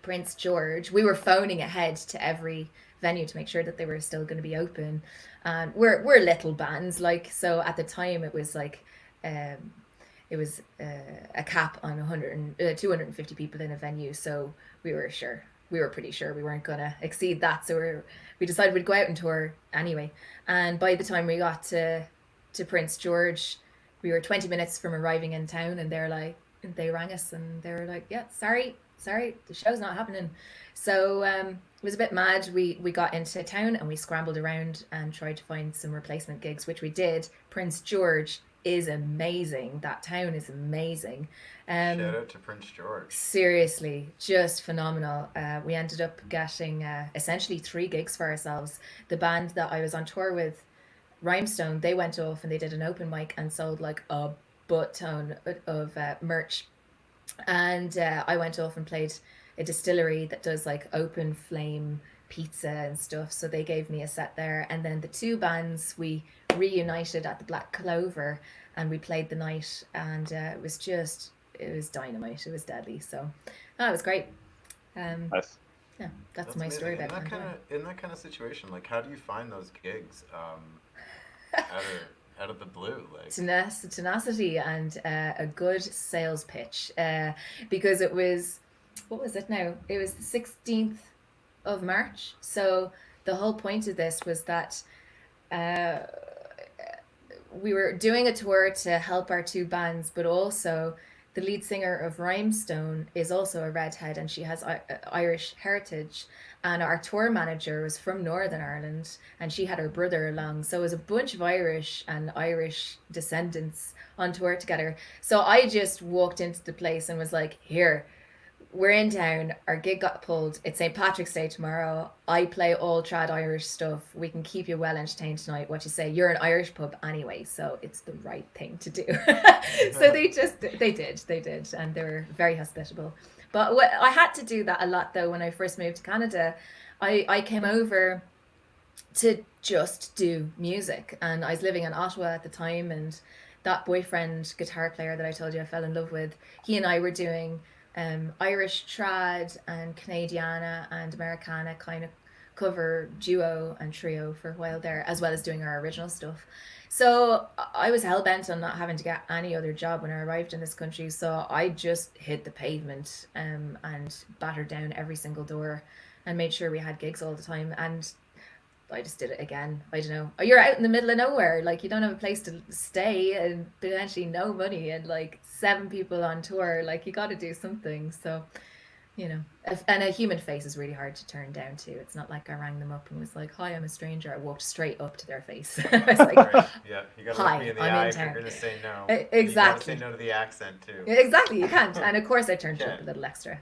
Prince George, we were phoning ahead to every venue to make sure that they were still going to be open. And we're little bands, like, so at the time it was like it was a cap on 250 people in a venue, so we were pretty sure we weren't going to exceed that, so we decided we'd go out and tour anyway. And by the time we got to Prince George, we were 20 minutes from arriving in town, and they rang us and they were like, yeah, sorry, the show's not happening. So it was a bit mad. We got into town and we scrambled around and tried to find some replacement gigs, which we did. Prince George is amazing. That town is amazing. Shout out to Prince George. Seriously, just phenomenal. We ended up getting essentially 3 gigs for ourselves. The band that I was on tour with, Rhymestone, they went off and they did an open mic and sold like a butt ton of merch. And I went off and played a distillery that does like open flame pizza and stuff. So they gave me a set there. And then the two bands, we reunited at the Black Clover and we played the night. And it was dynamite. It was deadly. So that was great. Nice. Yeah, that's my amazing. story about In that kind of situation, like, how do you find those gigs out of the blue? Like, tenacity and a good sales pitch. Because it was, what was it now? It was the 16th of March. So the whole point of this was that we were doing a tour to help our two bands, but also the lead singer of Rhymestone is also a redhead and she has Irish heritage. And our tour manager was from Northern Ireland and she had her brother along. So it was a bunch of Irish and Irish descendants on tour together. So I just walked into the place and was like, here, we're in town. Our gig got pulled. It's St. Patrick's Day tomorrow. I play all trad Irish stuff. We can keep you well entertained tonight. What you say? You're an Irish pub anyway, so it's the right thing to do. So they did, and they were very hospitable. But I had to do that a lot though when I first moved to Canada. I came over to just do music, and I was living in Ottawa at the time, and that boyfriend guitar player that I told you I fell in love with, he and I were doing Irish trad and Canadiana and Americana kind of cover duo and trio for a while there, as well as doing our original stuff. So I was hell-bent on not having to get any other job when I arrived in this country, so I just hit the pavement and battered down every single door and made sure we had gigs all the time. And I just did it again. I don't know. You're out in the middle of nowhere. Like, you don't have a place to stay and potentially no money and like 7 people on tour. Like, you got to do something. So, you know, and a human face is really hard to turn down too. It's not like I rang them up and was like, hi, I'm a stranger. I walked straight up to their face. I was like, right. Yeah, you got to hi, look me in the I'm eye in if you're town. going to say no. Exactly. You got to say no to the accent too. Exactly, you can't. And of course I turned it Yeah. up a little extra.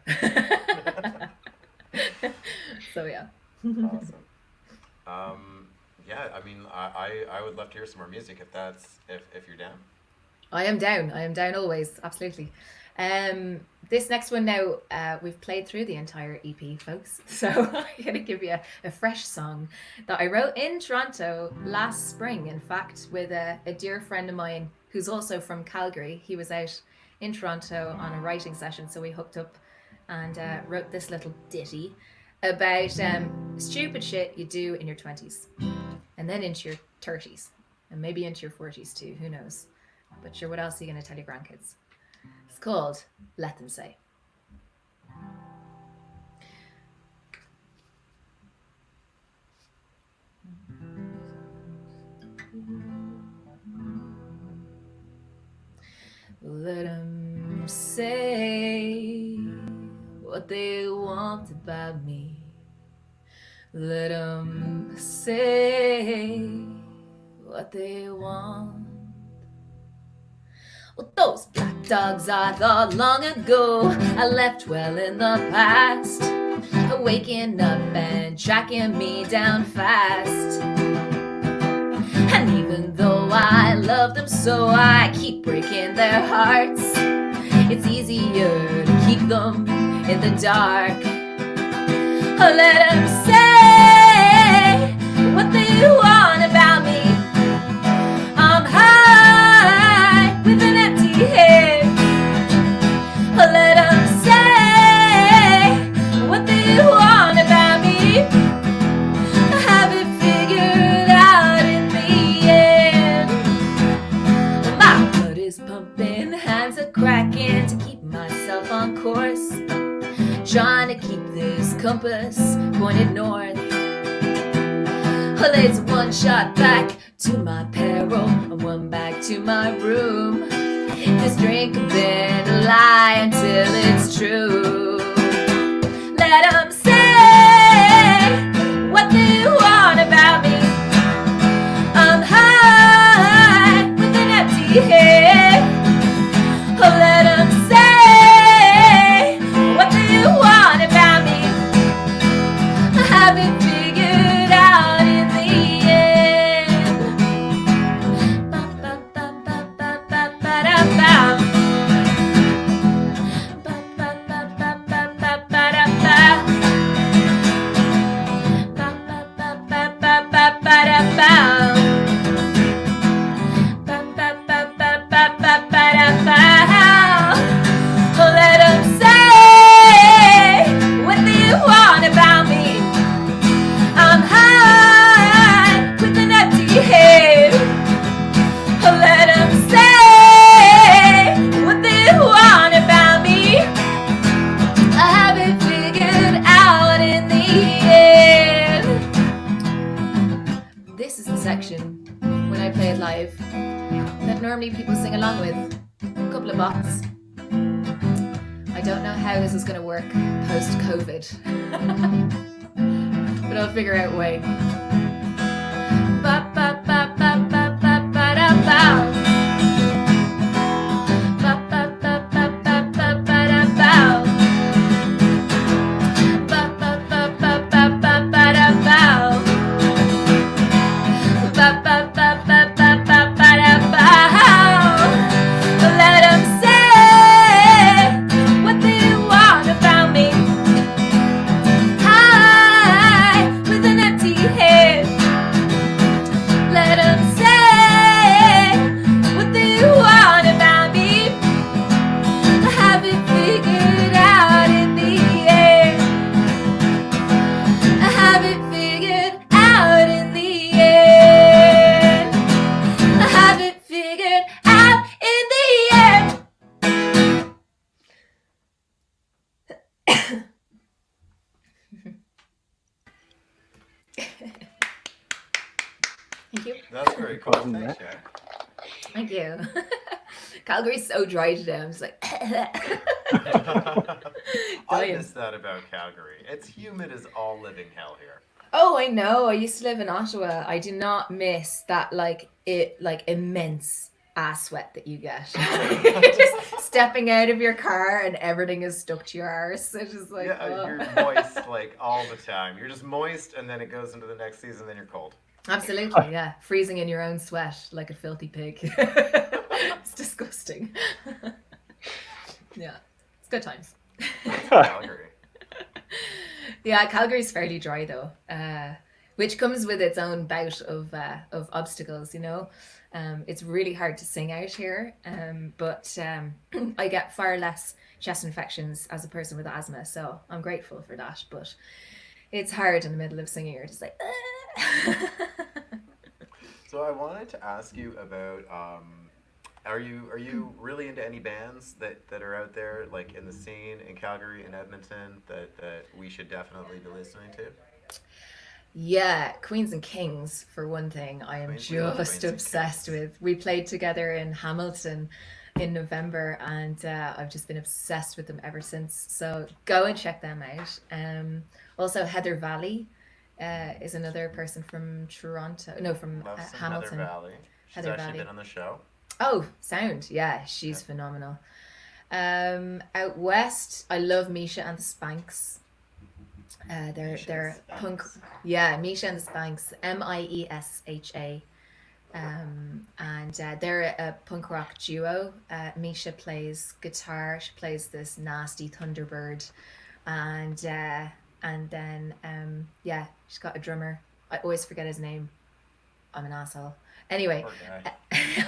So yeah. Awesome. Yeah, I mean, I would love to hear some more music if you're down. I am down always, absolutely. This next one now, we've played through the entire EP, folks. So I'm going to give you a fresh song that I wrote in Toronto last spring, in fact, with a dear friend of mine who's also from Calgary. He was out in Toronto on a writing session, so we hooked up and wrote this little ditty about stupid shit you do in your 20s and then into your 30s and maybe into your 40s too, who knows. But sure, what else are you going to tell your grandkids? It's called Let Them Say. Let them say what they want about me. Let them say what they want. Well, those black dogs I thought long ago I left well in the past, waking up and tracking me down fast. And even though I love them so, I keep breaking their hearts. It's easier to keep them in the dark. Oh, let them say what they want about me. I'm high with an empty head. Oh, let them say what they want about me. I have it figured out in the end. My blood is pumping, hands are cracking to keep myself on course, trying to keep this compass pointed north. Well, it's one shot back to my peril and one back to my room. This drink a bit a lie until it's true. Let them say what they want about me. I'm high with an empty head. Oh, let them say what they want about me. I have it figured out in the end. Ba ba ba ba ba ba ba da ba. Ba ba ba ba ba ba ba da when I play it live that normally people sing along with. A couple of bots. I don't know how this is going to work post-COVID, but I'll figure out a way. Ba, ba, ba, ba, ba, ba, ba, da, ba. Ba, ba, ba, ba, ba, ba, ba, da, ba. Ba, ba, ba, ba, ba, ba, ba, da, ba. Ba, ba, ba, ba, ba, ba, ba, da, ba. Let 'em say what they want about me. High with an empty head. Let 'em say what they want about me. I have it figured out in the end. I have it figured out in the end. I have it figured out in the end. Thank you. That's very cool. Thanks, Jack. Thank you. Calgary's so dry today. I'm just like. I miss that about Calgary. It's humid as all living hell here. Oh, I know. I used to live in Ottawa. I do not miss that immense ass sweat that you get. Just stepping out of your car and everything is stuck to your arse. It's just like, oh. You're moist like all the time. You're just moist, and then it goes into the next season, then you're cold. Absolutely, yeah. Freezing in your own sweat like a filthy pig. It's disgusting. Yeah, it's good times. Calgary. Yeah, Calgary's fairly dry though, which comes with its own bout of obstacles. You know, it's really hard to sing out here, but I get far less chest infections as a person with asthma, so I'm grateful for that. But it's hard in the middle of singing. You're just like. So I wanted to ask you about. Are you really into any bands that are out there, like in the scene in Calgary and Edmonton, that we should definitely be listening to? Yeah, Queens and Kings, for one thing, I am Queens just and obsessed Kings. with. We played together in Hamilton in November, and I've just been obsessed with them ever since. So go and check them out. Also, Heather Valley is another person from Toronto. No, from Love some Hamilton. Heather Valley. She's Heather actually Valley. been on the show. Oh, sound. Yeah, she's Yeah. phenomenal. Out west, I love Misha and the Spanks. They're Misha they're and punk. Spanks. Yeah, Misha and the Spanks. Miesha. And they're a punk rock duo. Misha plays guitar. She plays this nasty Thunderbird, and then yeah, she's got a drummer. I always forget his name. I'm an asshole. Anyway, Poor guy.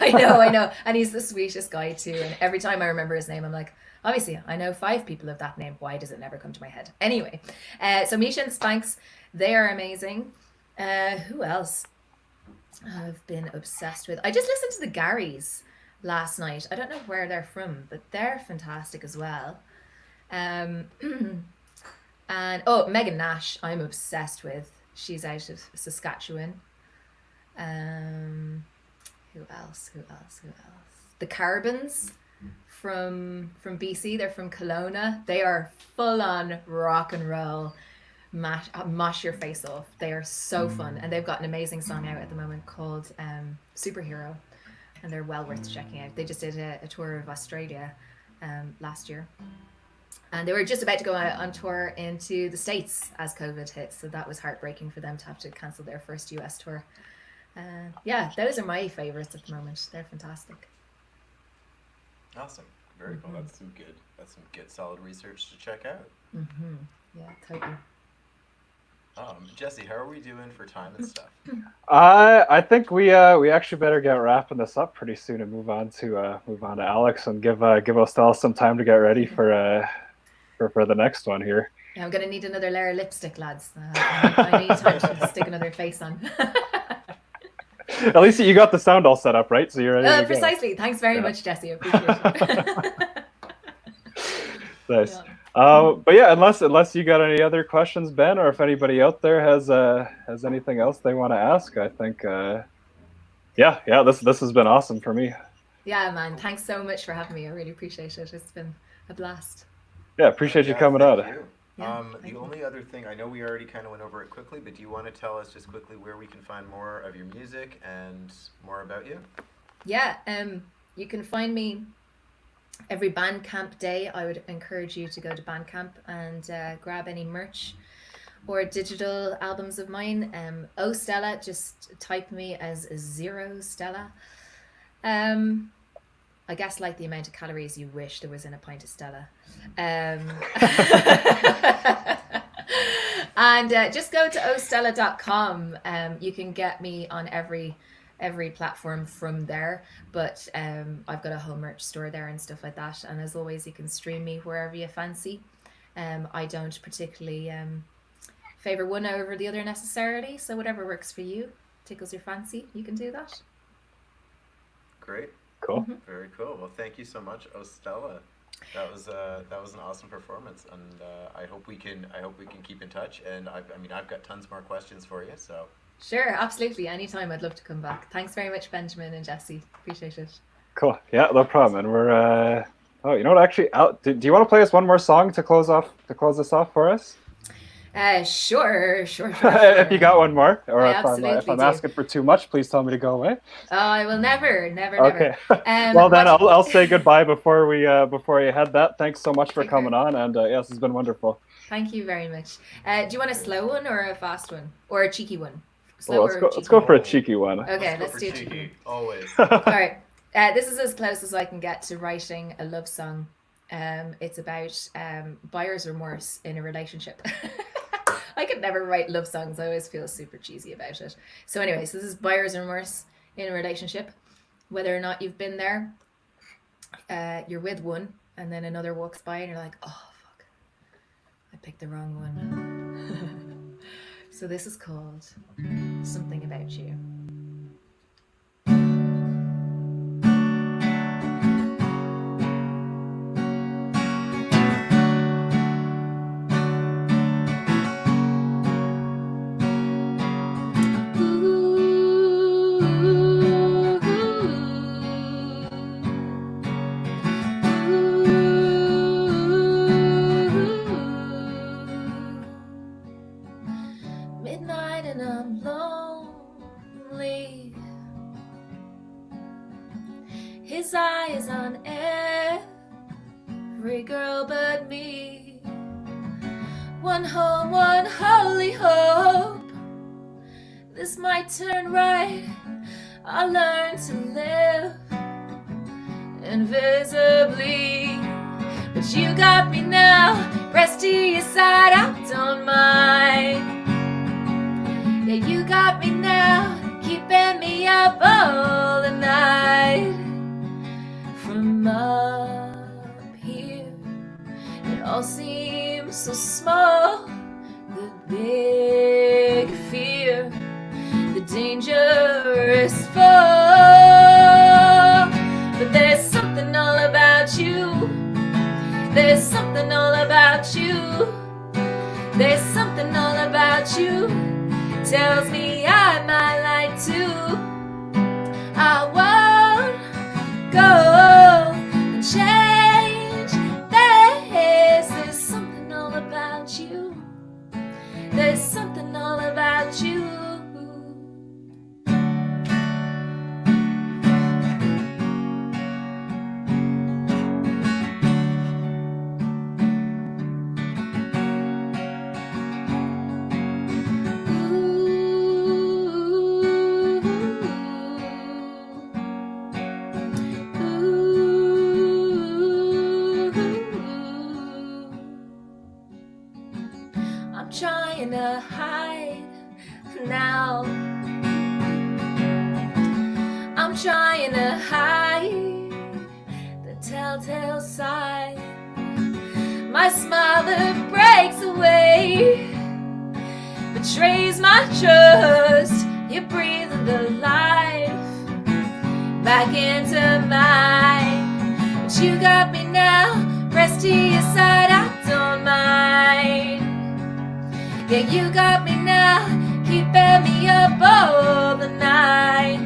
I know, and he's the sweetest guy too. And every time I remember his name, I'm like, obviously, I know 5 people of that name. Why does it never come to my head? Anyway, so Misha and Spanks, they are amazing. Who else I've been obsessed with? I just listened to the Garys last night. I don't know where they're from, but they're fantastic as well. And Megan Nash, I'm obsessed with. She's out of Saskatchewan. Who else? The Carbons from BC. They're from Kelowna. They are full on rock and roll. Mash your face off. They are so fun, and they've got an amazing song out at the moment called Superhero, and they're well worth checking out. They just did a tour of Australia last year, and they were just about to go out on tour into the States as COVID hit, so that was heartbreaking for them to have to cancel their first US tour. Yeah, those are my favorites at the moment. They're fantastic. Awesome. Very cool. That's some good solid research to check out. Yeah, totally. Jesse, how are we doing for time and stuff? I think we actually better get wrapping this up pretty soon and move on to Alex and give 0Stella some time to get ready for the next one here. Yeah, I'm gonna need another layer of lipstick, lads. I need time to stick another face on. At least you got the sound all set up, right? So you're ready to go. Precisely. Thanks very much, Jesse. I appreciate it. Nice. Yeah. But yeah, unless you got any other questions, Ben, or if anybody out there has anything else they want to ask, I think Yeah, this has been awesome for me. Yeah, man. Thanks so much for having me. I really appreciate it. It's been a blast. Yeah, appreciate you coming thank out. you. Yeah, The thank you. only other thing, I know we already kind of went over it quickly, but do you want to tell us just quickly where we can find more of your music and more about you? Yeah, you can find me every Bandcamp day. I would encourage you to go to Bandcamp and grab any merch or digital albums of mine. 0Stella, just type me as 0Stella. I guess like the amount of calories you wish there was in a pint of Stella. And just go to ostella.com. You can get me on every platform from there, but I've got a whole merch store there and stuff like that. And as always, you can stream me wherever you fancy. I don't particularly favor one over the other necessarily, so whatever works for you, tickles your fancy, you can do that. Great. Cool. Very cool. Well, thank you so much, Ostella. That was an awesome performance, and I hope we can keep in touch. And I've got tons more questions for you. So Sure, absolutely. Anytime, I'd love to come back. Thanks very much, Benjamin and Jesse. Appreciate it. Cool. Yeah, no problem. And we're oh, you know what? Actually, do you want to play us one more song to close this off for us? Sure. If you got one more, or I if I'm asking for too much, please tell me to go away. Oh, I will never. Okay. Well, then I'll say goodbye before you head that. Thanks so much for coming on, and yes, it's been wonderful. Thank you very much. Do you want a slow one or a fast one or a cheeky one? Let's go for a cheeky one. Okay, let's do a cheeky one. Always. All right. This is as close as I can get to writing a love song. It's about buyer's remorse in a relationship. I could never write love songs. I always feel super cheesy about it. So anyways, this is buyer's remorse in a relationship. Whether or not you've been there, you're with one and then another walks by and you're like, oh, fuck, I picked the wrong one. So this is called Something About You. Midnight and I'm lonely. His eye is on every girl but me. One home, one holy hope. This might turn right. I'll learn to live invisibly. But you got me now, pressed to your side, I don't mind. Yeah, you got me now, keeping me up all the night. From up here, it all seems so small. The big fear, the dangerous fall. But there's something all about you. There's something all about you. There's something all about you. Tells me I might like to. I won't go and change this. There's something all about you. There's something all about you. I'm trying to hide now. I'm trying to hide the telltale sign. My smile that breaks away betrays my trust. You breathe the life back into mine. But you got me now, pressed to your side, I don't mind. Yeah, you got me now, keeping me up all the night.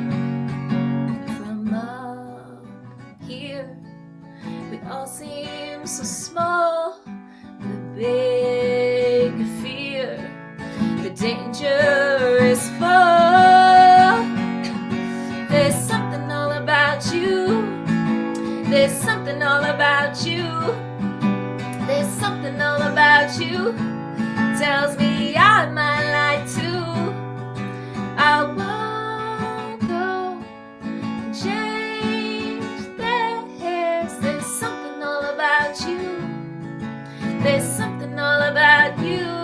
There's something all about you. There's something all about you. Tells me I might lie too. I won't go and change this. There's something all about you. There's something all about you.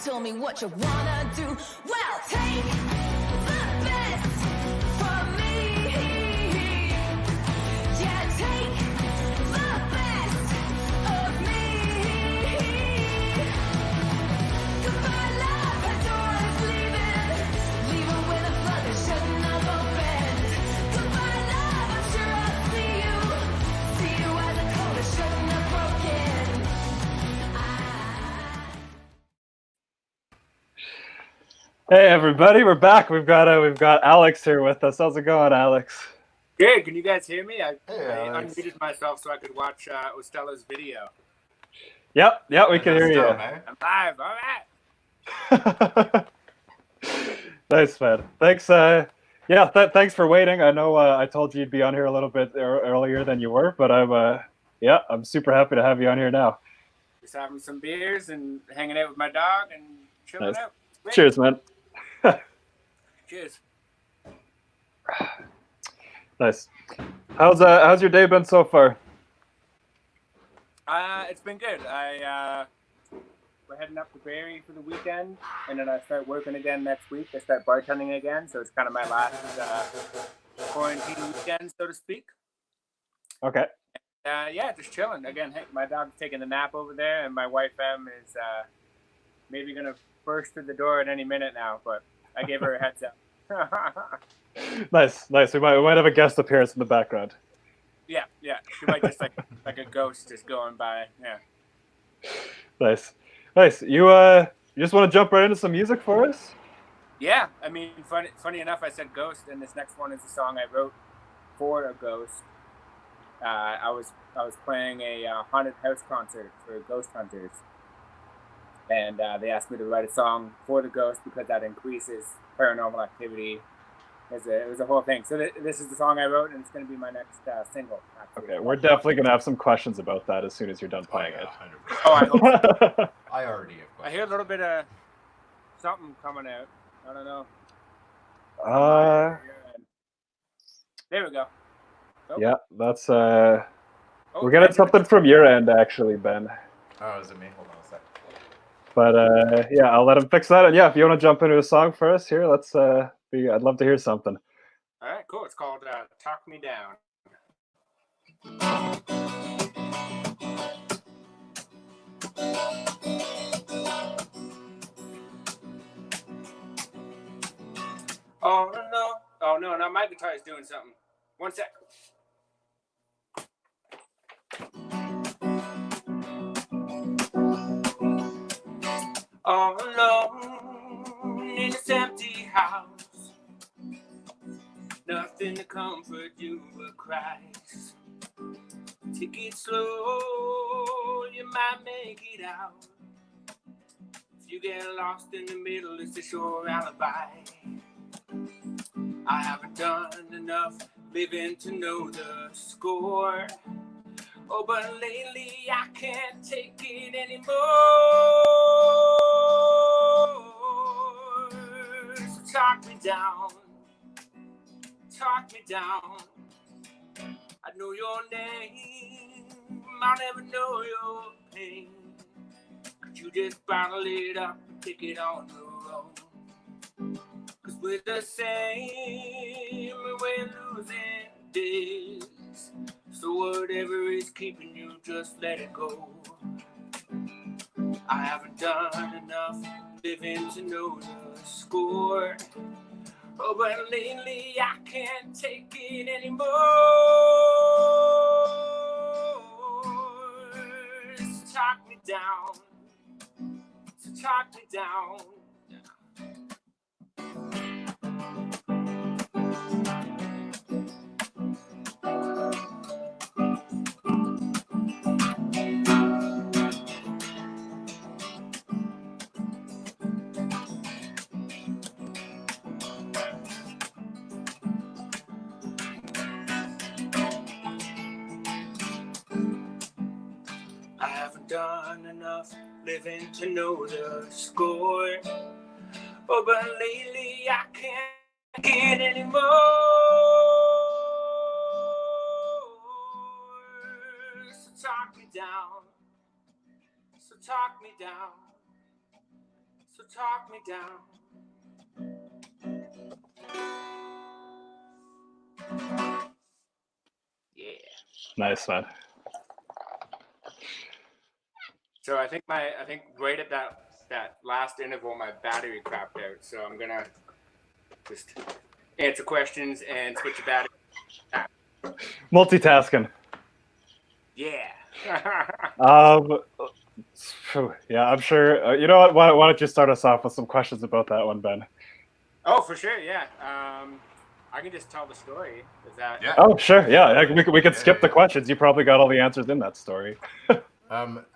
Tell me what you wanna do. Well, take the best from me. Yeah, take the best of me. Goodbye, love, the door is leaving with a flood that should not open. Goodbye, love, I'm sure I'll see you as a code that should not broken. Hey everybody, we're back. We've got Alex here with us. How's it going, Alex? Good. Can you guys hear me? I Alex. unmuted myself so I could watch 0Stella's video. Yep, we can hear you. I'm live. All right. Nice, man. Thanks. Thanks for waiting. I know I told you you'd be on here a little bit earlier than you were, but I'm super happy to have you on here now. Just having some beers and hanging out with my dog and chilling out. Great. Cheers, man. Cheers. Nice. How's your day been so far? It's been good. We're heading up to Barrie for the weekend, and then I start working again next week. I start bartending again, so it's kind of my last quarantine weekend, so to speak. Okay. Just chilling. Again, hey, my dog's taking a nap over there, and my wife M is maybe gonna burst through the door at any minute now, but I gave her a heads up. Nice. We might have a guest appearance in the background. Yeah. She might just like a ghost just going by. Yeah. Nice. You just want to jump right into some music for us? Yeah. I mean, funny enough, I said ghost, and this next one is a song I wrote for a ghost. I was playing a haunted house concert for ghost hunters, and they asked me to write a song for the ghost because that increases paranormal activity. It was a whole thing. So this is the song I wrote, and it's going to be my next single. Actually. Okay, we're definitely going to have some questions about that as soon as you're done playing it. 100%. Oh, I hope so. I already have questions. I hear a little bit of something coming out. I don't know. There we go. Oh. Yeah, that's we're getting something from your end, actually, Ben. Oh, is it me? Hold on a sec. But I'll let him fix that. And yeah, if you want to jump into a song for us here, I'd love to hear something. All right, cool. It's called "Talk Me Down." Oh no! Now my guitar is doing something. One sec. All alone in this empty house, nothing to comfort you but cries. Take it slow, you might make it out. If you get lost in the middle, it's a sure alibi. I haven't done enough living to know the score. Oh, but lately I can't take it anymore. down, talk me down. I know your name, I'll never know your pain. Could you just bottle it up and take it on your own? Cause we're the same, we're losing days. So whatever is keeping you, just let it go. I haven't done enough living to know the score. Oh, but lately I can't take it anymore. So talk me down. So talk me down. I haven't done enough living to know the score. Oh, but lately I can't get anymore. So talk me down. So talk me down. So talk me down. Yeah. Nice, man. So I think right at that last interval, my battery crapped out. So I'm gonna just answer questions and switch the battery. Multitasking. Yeah. Yeah, I'm sure. You know what? Why don't you start us off with some questions about that one, Ben? Oh, for sure. Yeah. I can just tell the story. Is that? Yeah. Oh, sure. Yeah, we could skip the questions. You probably got all the answers in that story.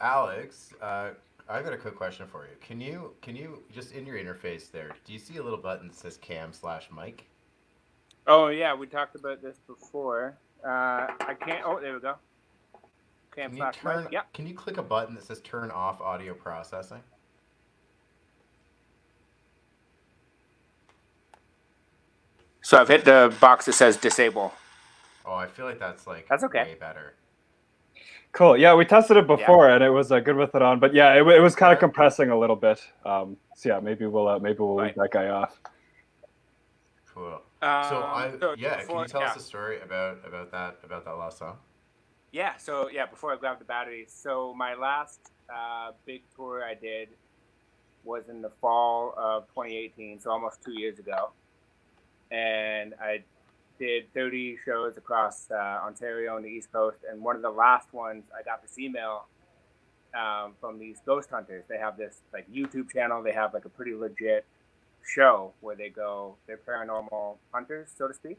Alex, I've got a quick question for you. Can you just in your interface there, do you see a little button that says cam/mic? Oh yeah, we talked about this before. I can't. Oh, there we go. Cam/mic. Yep. Can you click a button that says turn off audio processing? So I've hit the box that says disable. Oh, I feel like that's like That's okay. way better. Cool. Yeah, we tested it before and it was good with it on, but yeah, it was kind of compressing a little bit. So yeah, maybe we'll leave that guy off. Cool. Can you tell us a story about that last song? Yeah. So yeah, before I grab the batteries. So my last big tour I did was in the fall of 2018, so almost 2 years ago, and I did 30 shows across Ontario and the East Coast. And one of the last ones, I got this email from these ghost hunters. They have this like YouTube channel. They have like a pretty legit show where they're paranormal hunters, so to speak.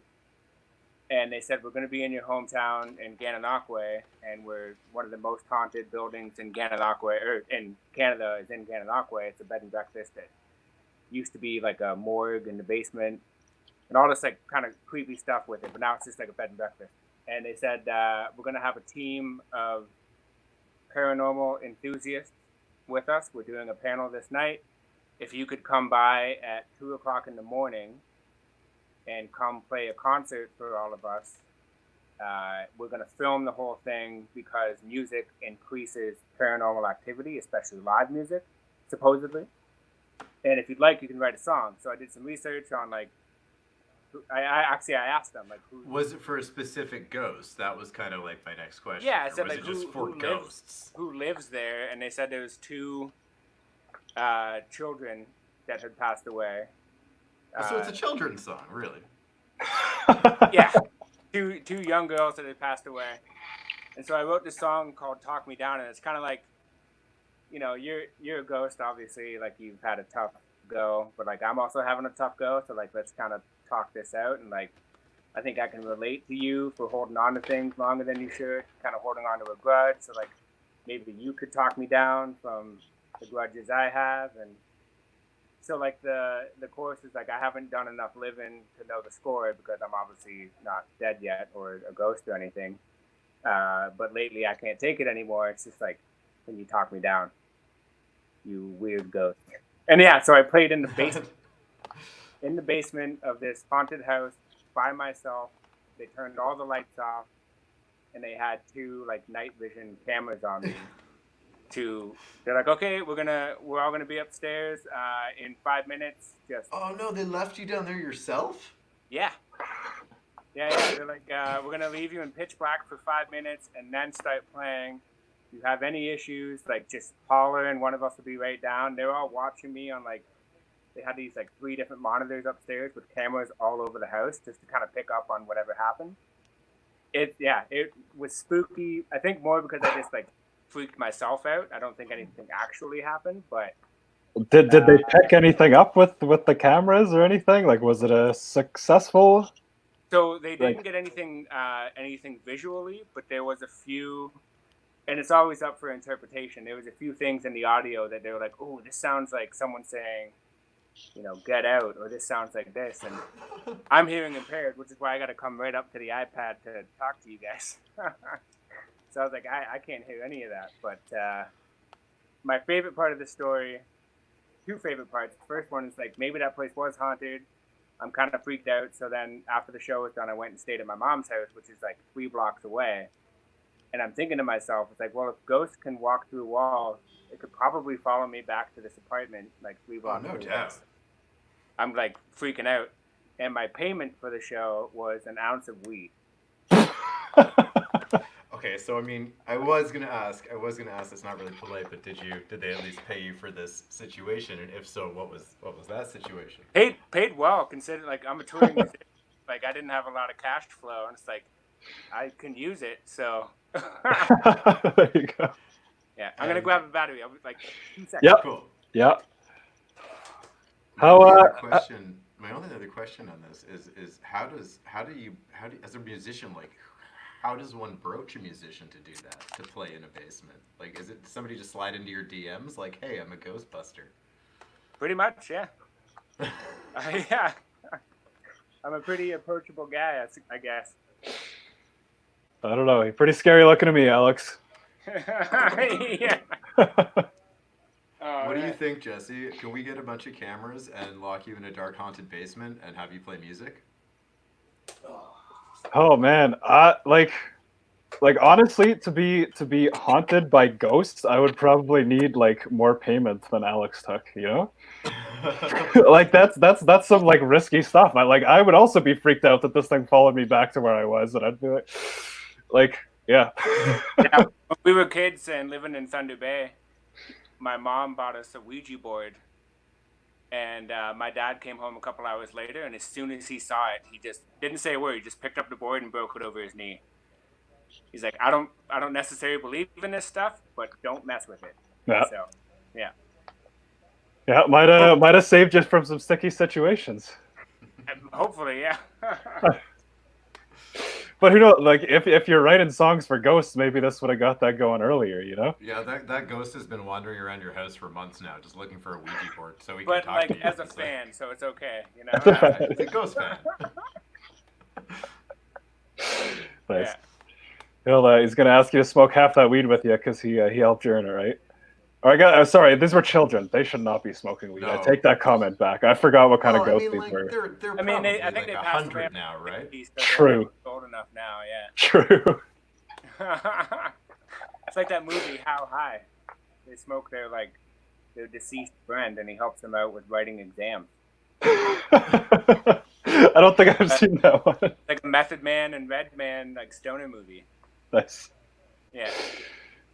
And they said, we're going to be in your hometown in Gananoque, and we're one of the most haunted buildings in Gananoque, or in Canada is in Gananoque. It's a bed and breakfast that used to be like a morgue in the basement and all this like kind of creepy stuff with it, but now it's just like a bed and breakfast. And they said, we're going to have a team of paranormal enthusiasts with us. We're doing a panel this night. If you could come by at 2:00 in the morning and come play a concert for all of us, we're going to film the whole thing because music increases paranormal activity, especially live music, supposedly. And if you'd like, you can write a song. So I did some research on like, I asked them like, who was it for a specific ghost? That was kind of like my next question. Yeah, I said was like ghosts? Who lives there? And they said there was 2 children that had passed away. So it's a children's song, really? Yeah, two young girls that had passed away. And so I wrote this song called "Talk Me Down," and it's kind of like, you know, you're a ghost, obviously, like you've had a tough go, but like I'm also having a tough go, so like let's kind of talk this out. And like I think I can relate to you for holding on to things longer than you should, kind of holding on to a grudge. So like maybe you could talk me down from the grudges I have. And so like the chorus is like, I haven't done enough living to know the score because I'm obviously not dead yet or a ghost or anything. But lately I can't take it anymore. It's just like, can you talk me down, you weird ghost? And yeah, so I played in the basement. in the basement of this haunted house by myself. They turned all the lights off, and they had 2 like night vision cameras on me. They're like, okay, we're all gonna be upstairs in 5 minutes. Just Oh no, they left you down there yourself? yeah, yeah. They're like, we're gonna leave you in pitch black for 5 minutes, and then start playing. If you have any issues, like just holler, and one of us will be right down. They're all watching me on like they had these like 3 different monitors upstairs with cameras all over the house just to kind of pick up on whatever happened. It was spooky. I think more because I just like freaked myself out. I don't think anything actually happened, but Did they pick anything up with the cameras or anything? Like, was it a successful? so they didn't get anything visually, but there was a few, and it's always up for interpretation. There was a few things in the audio that they were like, "Oh, this sounds like someone saying, get out," or "This sounds like this," and I'm hearing impaired, which is why I got to come right up to the iPad to talk to you guys. So I was like, I can't hear any of that. But my favorite part of the story, 2 favorite parts. The first one is like, maybe that place was haunted. I'm kind of freaked out. So then after the show was done, I went and stayed at my mom's house, which is like 3 blocks away. And I'm thinking to myself, it's like, well, if ghosts can walk through walls, it could probably follow me back to this apartment like 3 blocks away. No doubt. I'm like freaking out. And my payment for the show was an ounce of weed. Okay, so I mean, I was gonna ask. It's not really polite, but did they at least pay you for this situation? And if so, what was that situation? Paid well, considering like I'm a touring musician. Like I didn't have a lot of cash flow, and it's like I can use it. So There you go. Yeah, I'm gonna grab a battery. I'll be like 2 seconds. Yep. Cool. Yep. My only other question on this is how do as a musician, like, how does one broach a musician to do that, to play in a basement? Like, is it somebody just slide into your DMs like, hey, I'm a Ghostbuster? Pretty much, yeah. Yeah. I'm a pretty approachable guy, I guess. I don't know. You're pretty scary looking to me, Alex. Yeah. What do you think, Jesse? Can we get a bunch of cameras and lock you in a dark haunted basement and have you play music? Oh man, like honestly, to be haunted by ghosts, I would probably need like more payment than Alex took. Like that's some like risky stuff. I would also be freaked out that this thing followed me back to where I was, and I'd be like yeah. Yeah, when we were kids and living in Thunder Bay, my mom bought us a Ouija board, and my dad came home a couple hours later, and as soon as he saw it, he just didn't say a word. He just picked up the board and broke it over his knee. He's like, I don't necessarily believe in this stuff, but don't mess with it. Yeah. So, yeah. Yeah, might have saved you from some sticky situations. Hopefully, yeah. But who knows? Like, if you're writing songs for ghosts, maybe this would have got that going earlier. Yeah, that ghost has been wandering around your house for months now, just looking for a Ouija board so he but can talk to you. But like as a fan, so it's okay, Yeah, it's a ghost fan. Nice. Yeah. He's gonna ask you to smoke half that weed with you because he helped you earn it, right? Or sorry, these were children. They should not be smoking weed. No. I take that comment back. I forgot what kind of ghosts these were. They're probably I think they passed 100 now, right? True. Old enough now, yeah. True. It's like that movie, How High. They smoke their deceased friend, and he helps them out with writing exams. I don't think I've seen that one. Like a Method Man and Red Man, like stoner movie. Nice. Yeah.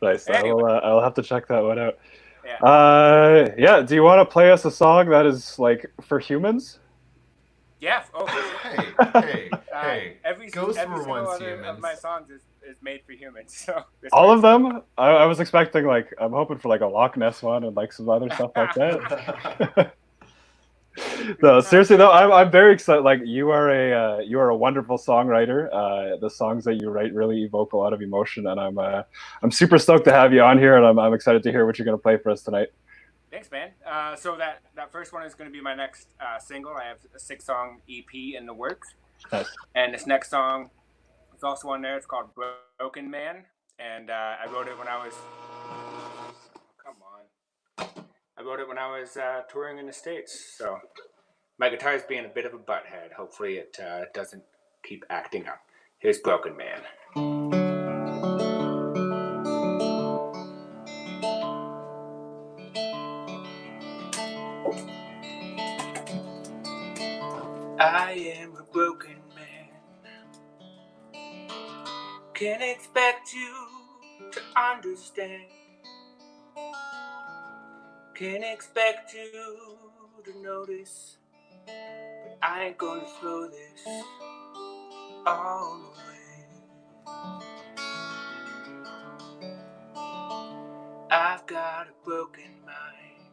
Nice. Anyway. I'll have to check that one out. Yeah. Yeah. Do you want to play us a song that is like for humans? Yeah. Oh. Hey. Every single other of my songs is made for humans. So all of them? I was expecting I'm hoping for like a Loch Ness one and like some other stuff like that. No, seriously though, I'm very excited. Like you are a wonderful songwriter. The songs that you write really evoke a lot of emotion, and I'm super stoked to have you on here, and I'm excited to hear what you're going to play for us tonight. Thanks, man. So that first one is going to be my next single. I have a 6-song EP in the works. Nice. And this next song is also on there. It's called Broken Man, and I wrote it when I was. Come on. I wrote it when I was touring in the States, so My guitar's being a bit of a butthead. Hopefully it doesn't keep acting up. Here's Broken Man. I am a broken man. Can't expect you to understand. Can't expect you to notice. But I ain't gonna throw this all away. I've got a broken mind.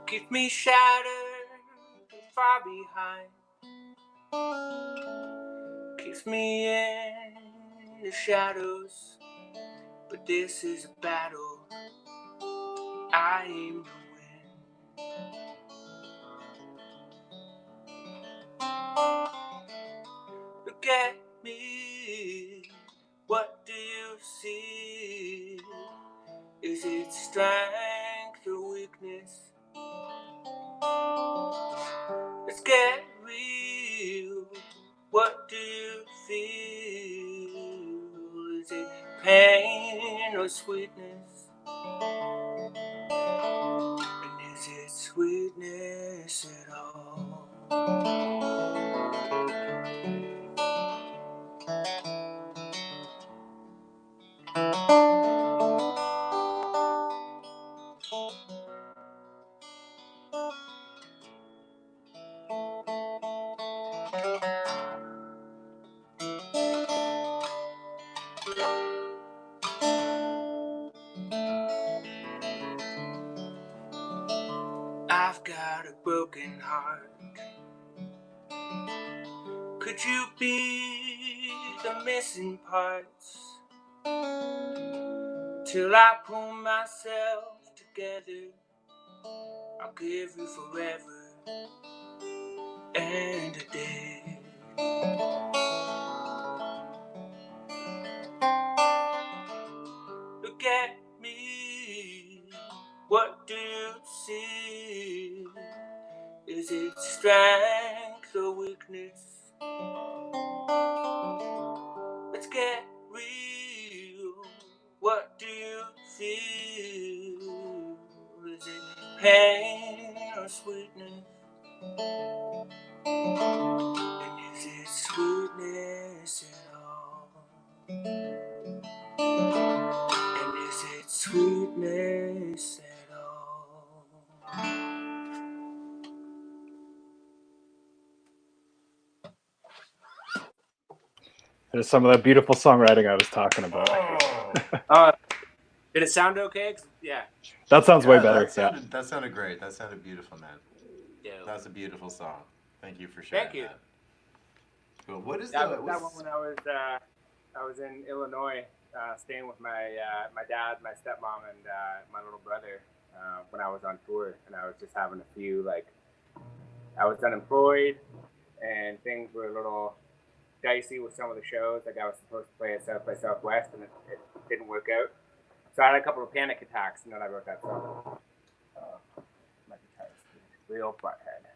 Keep me shattered and far behind. Keeps me in the shadows. But this is a battle I aim to win. Look at me, what do you see? Is it strength or weakness? Let's get real, what do you feel? Is it pain or sweetness? And is it sweetness at all? I've got a broken heart. Could you be the missing parts? Till I pull myself together, I'll give you forever and a day. Look at me, what do you see? Is it strength or weakness? Let's get real, what do you feel? Is it pain or sweetness? And is it sweetness at all? And is it sweetness at all? There's some of that beautiful songwriting I was talking about. Did it sound okay? Yeah. That sounds way better. That sounded great. That sounded beautiful, man. Yeah. That's a beautiful song. Thank you for sharing. Thank you. That. Cool. What is that one when I was in Illinois, staying with my dad, my stepmom, and my little brother when I was on tour, and I was just having a few, like, I was unemployed and things were a little dicey with some of the shows. Like, I was supposed to play at South by Southwest and it didn't work out. So I had a couple of panic attacks, and then I wrote that song. My guitar's real butthead.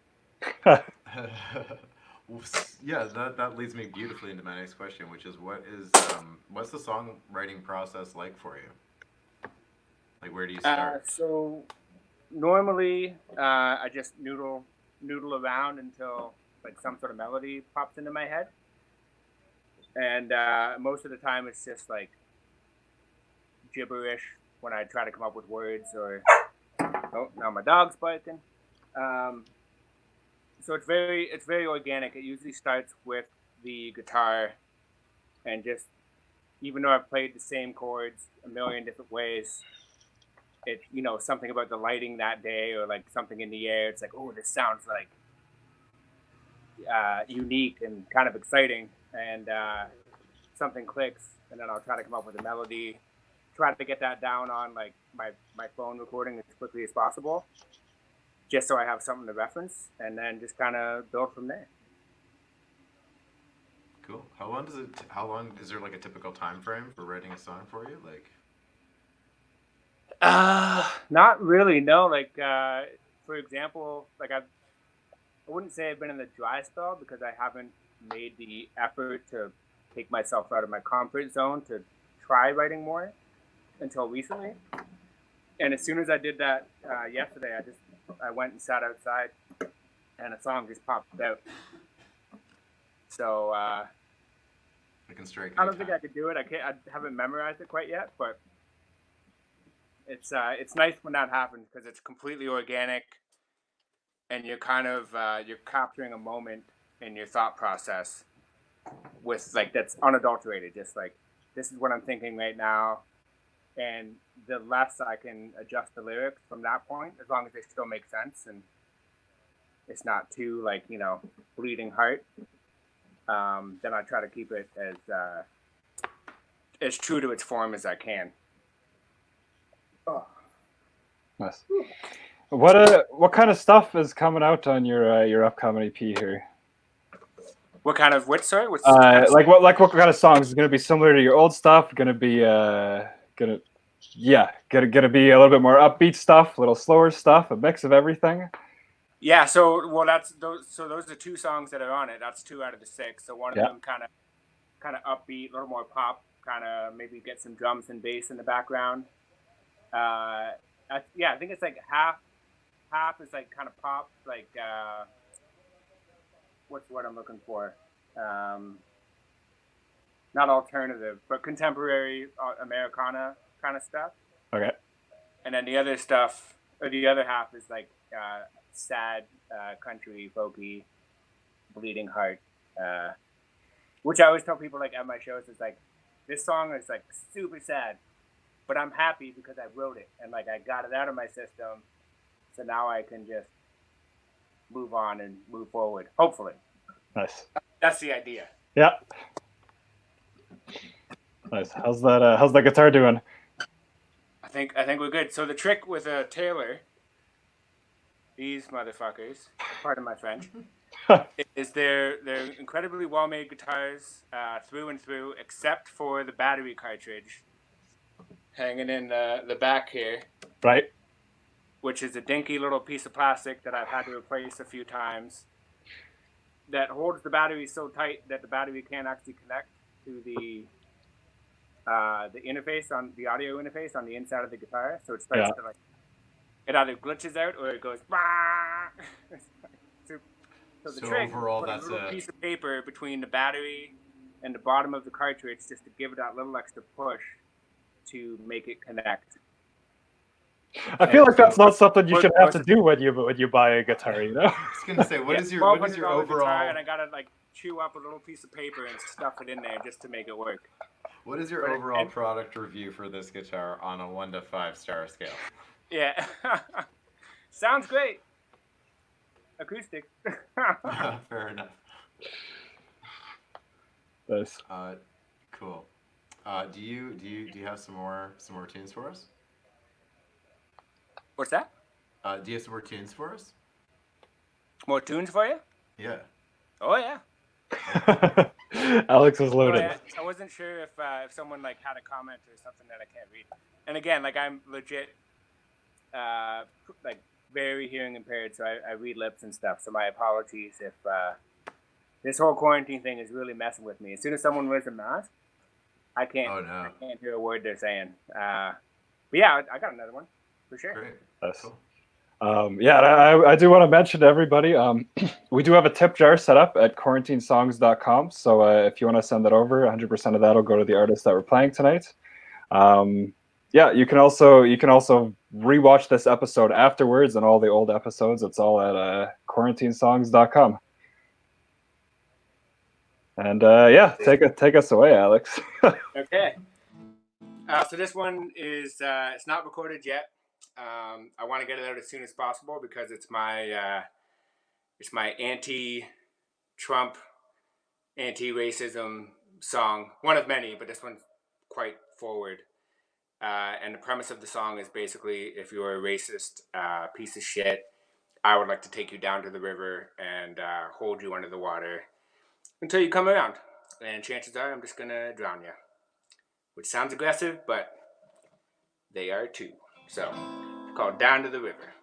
Yeah, that leads me beautifully into my next question, which is what's the songwriting process like for you? Like, where do you start? So normally I just noodle around until like some sort of melody pops into my head, and most of the time it's just like gibberish when I try to come up with words. Or oh, now my dog's barking. So it's very organic. It usually starts with the guitar, and just, even though I've played the same chords a million different ways, it, something about the lighting that day, or like something in the air, it's like, oh, this sounds like unique and kind of exciting, and something clicks, and then I'll try to come up with a melody, try to get that down on like my phone recording as quickly as possible, just so I have something to reference, and then just kind of build from there. Cool. How long is there like a typical time frame for writing a song for you? Like, not really, no. Like for example, like I wouldn't say I've been in the dry spell because I haven't made the effort to take myself out of my comfort zone to try writing more until recently. And as soon as I did that yesterday, I went and sat outside, and a song just popped out. So I don't think I could do it. I haven't memorized it quite yet, but it's nice when that happens because it's completely organic, and you're kind of you're capturing a moment in your thought process with like that's unadulterated. Just like this is what I'm thinking right now, and the less I can adjust the lyrics from that point, as long as they still make sense and it's not too like bleeding heart. Then I try to keep it as true to its form as I can. Oh. Nice. What kind of stuff is coming out on your upcoming EP here? What kind of what? Sorry, what kind of songs is going to be similar to your old stuff? Going to be gonna be a little bit more upbeat stuff, a little slower stuff, a mix of everything. Yeah, so those are 2 songs that are on it. That's 2 out of the 6. So one of them kind of upbeat, a little more pop, kind of maybe get some drums and bass in the background. I think it's like half is like kind of pop, like what's the word I'm looking for? Not alternative, but contemporary Americana kind of stuff. Okay. And then the other stuff, or the other half is like sad country, folky, bleeding heart, which I always tell people like at my shows is like this song is like super sad, but I'm happy because I wrote it and like I got it out of my system, so now I can just move on and move forward. Hopefully. Nice. That's the idea. Yeah. Nice. How's that guitar doing? I think we're good. So the trick with a Taylor, these motherfuckers, pardon my French, is they're incredibly well-made guitars through and through, except for the battery cartridge hanging in the back here. Right. Which is a dinky little piece of plastic that I've had to replace a few times. That holds the battery so tight that the battery can't actually connect to the interface on the audio interface on the inside of the guitar. So it starts to like it either glitches out or it goes. So the trick overall, put that's a little piece of paper between the battery and the bottom of the cartridge just to give it that little extra push to make it connect. I feel like that's not something you should have to do when you buy a guitar, I was gonna say, what is your overall guitar, and I gotta like chew up a little piece of paper and stuff it in there just to make it work. What is your overall product review for this guitar on a 1 to 5 star scale? Yeah. Sounds great. Acoustic. Fair enough. Nice. Cool. Do you have some more tunes for us? What's that? Do you have some more tunes for us? More tunes for you? Yeah. Oh yeah. Alex is loaded. I wasn't sure if someone like had a comment or something that I can't read. And again, like I'm legit, like very hearing impaired, so I read lips and stuff. So my apologies if this whole quarantine thing is really messing with me. As soon as someone wears a mask, I can't. Oh, no. I can't hear a word they're saying. But yeah, I got another one for sure. Great. Yes. Cool. I do want to mention to everybody, we do have a tip jar set up at quarantinesongs.com. So if you want to send that over, 100% of that will go to the artists that we're playing tonight. You can also rewatch this episode afterwards and all the old episodes. It's all at quarantinesongs.com. And take us away, Alex. Okay. So this one is it's not recorded yet. I want to get it out as soon as possible because it's my anti-Trump, anti-racism song. One of many, but this one's quite forward. And the premise of the song is basically, if you're a racist piece of shit, I would like to take you down to the river and hold you under the water until you come around. And chances are I'm just going to drown you. Which sounds aggressive, but they are too. So, it's called Down to the River.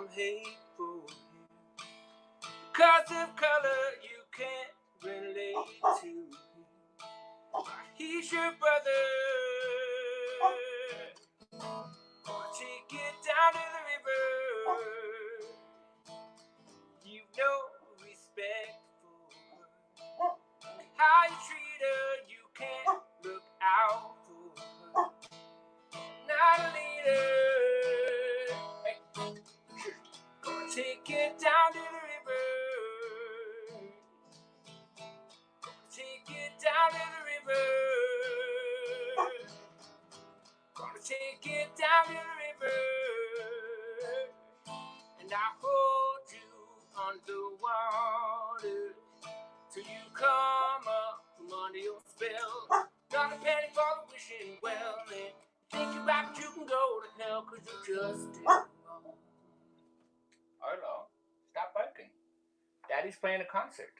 some hateful. Cause of color you can't relate to. He's your brother. Gonna take it down to the river. You've no respect for her. How you treat her, you can't look out for her. Not a leader. Hey. Gonna take it down to the river. Gonna take it down to the river. Gonna take it down to the river. And I hold you underwater till you come up from under your spell. Not a penny for the wishing well, and you think you're right, but you can go to hell, cause you just did wrong. Hello, stop biking. Daddy's playing a concert.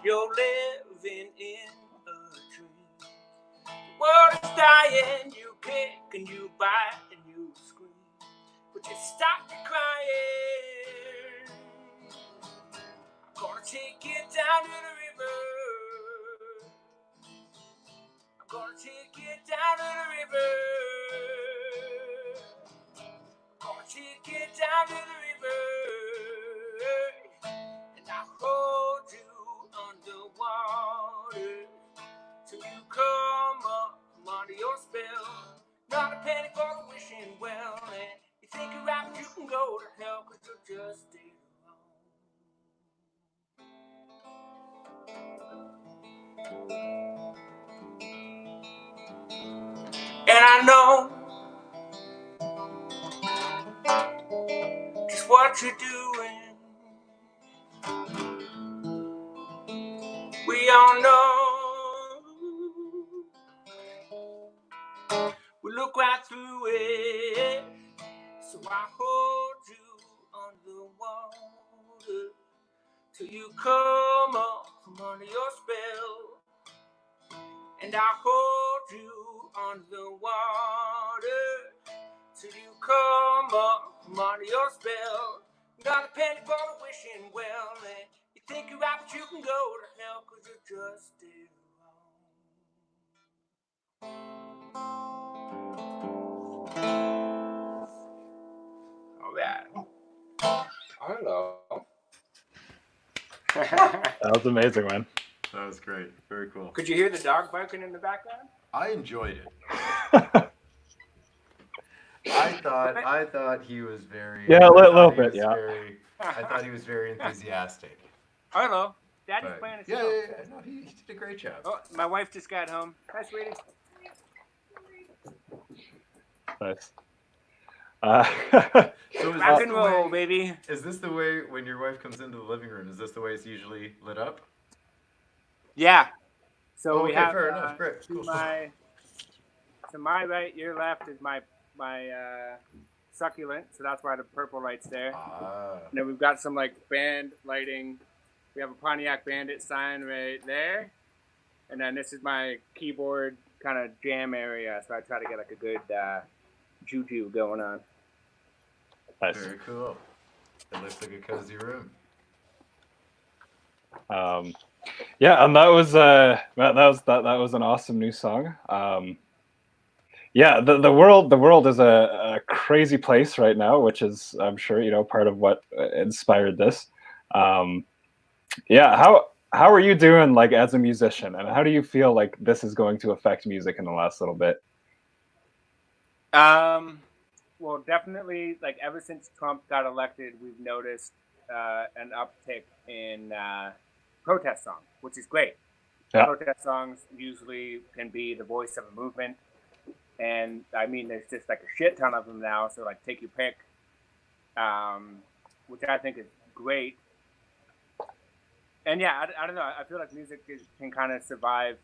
You're living in a dream. The world is dying, you kick and you bite and you scream, but you stop your crying. I'm gonna take it down to the river. I'm gonna take it down to the river. I'm gonna take it down to the river. And I hold you underwater till you come up from under your spell. Not a penny for the wishing well, and you think you're right, but you can go to hell, cause you just did wrong. And I know just what you're doing. We all know. We look right through it. So I hold you underwater till you come up from under your spell. And I hold you underwater till you come up from under your spell. Not a penny for the wishing well, and you think you're right, but you can go to hell, cause you just did wrong. All right. Hello. That was amazing, man. That was great. Very cool. Could you hear the dog barking in the background? I enjoyed it. I thought he was very. Yeah, a little bit. Yeah. I thought he was very enthusiastic. Hello. Daddy's playing a show. Yeah. No, he did a great job. Oh, my wife just got home. Hi, sweetie. Nice. So Rock and roll, baby. Is this the way when your wife comes into the living room? Is this the way it's usually lit up? Yeah. So we have. Fair enough. Great. Cool. To my right, your left is my succulent. So that's why the purple light's there. And then we've got some like band lighting. We have a Pontiac Bandit sign right there. And then this is my keyboard kind of jam area. So I try to get like a good juju going on. Nice. Very cool. It looks like a cozy room. Yeah, and that was an awesome new song. Yeah, the world is a crazy place right now, which is, I'm sure, part of what inspired this. Yeah, how are you doing, like, as a musician, and how do you feel like this is going to affect music in the last little bit? Well, definitely, like, ever since Trump got elected, we've noticed an uptick in protest songs, which is great. Yeah. Protest songs usually can be the voice of a movement. And, I mean, there's just, like, a shit ton of them now. So, like, take your pick, which I think is great. And, yeah, I don't know. I feel like music can kind of survive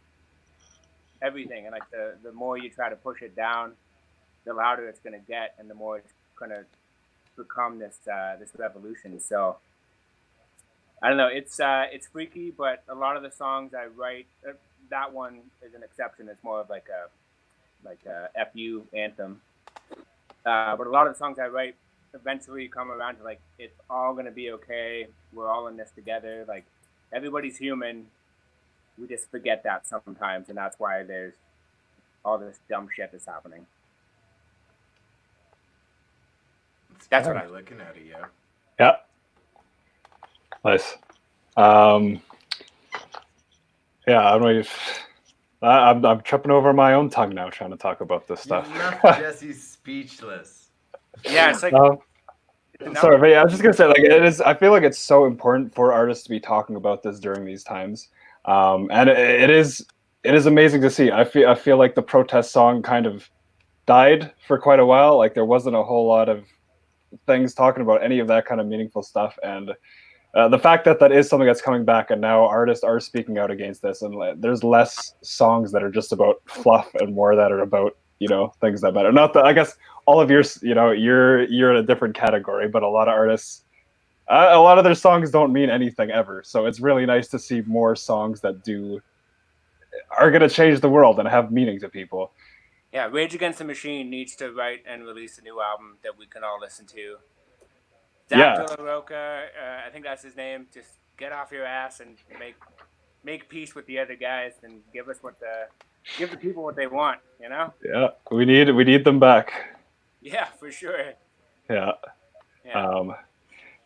everything. And, like, the more you try to push it down, the louder it's going to get, and the more it's going to become this revolution. So, I don't know. It's freaky, but a lot of the songs I write, that one is an exception. It's more of like a fu anthem. But a lot of the songs I write eventually come around to like it's all gonna be okay. We're all in this together. Like everybody's human. We just forget that sometimes, and that's why there's all this dumb shit that's happening. That's what I'm looking at it. Yeah. Yeah. Nice. Yeah, I'm tripping over my own tongue now trying to talk about this stuff. You left Jesse speechless. Yeah, it's like. Sorry, but yeah, I was just gonna say, like, it is. I feel like it's so important for artists to be talking about this during these times, and it is amazing to see. I feel like the protest song kind of died for quite a while. Like there wasn't a whole lot of things talking about any of that kind of meaningful stuff, and the fact that that is something that's coming back, and now artists are speaking out against this, and there's less songs that are just about fluff and more that are about things that matter. Not that I guess all of yours, you're in a different category, but a lot of artists, a lot of their songs don't mean anything ever. So it's really nice to see more songs that are going to change the world and have meaning to people. Yeah, Rage Against the Machine needs to write and release a new album that we can all listen to. Zach De La Rocha, I think that's his name. Just get off your ass and make peace with the other guys and give the people what they want. Yeah, we need them back. Yeah, for sure. Yeah.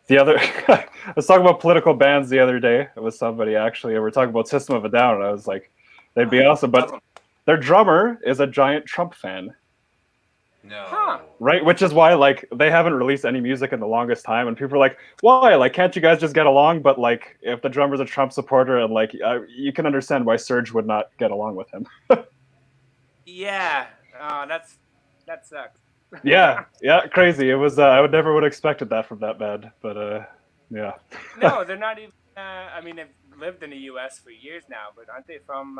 The other, I was talking about political bands the other day with somebody actually, and we're talking about System of a Down, and I was like, they'd be awesome, but their drummer is a giant Trump fan. No. Huh. Right, which is why like they haven't released any music in the longest time, and people are like, "Why? Like, can't you guys just get along?" But like, if the drummer's a Trump supporter, and like, you can understand why Serge would not get along with him. Yeah, that sucks. yeah, crazy. It was. I would never have expected that from that band, but yeah. No, they're not even. I mean, they've lived in the U.S. for years now, but aren't they from?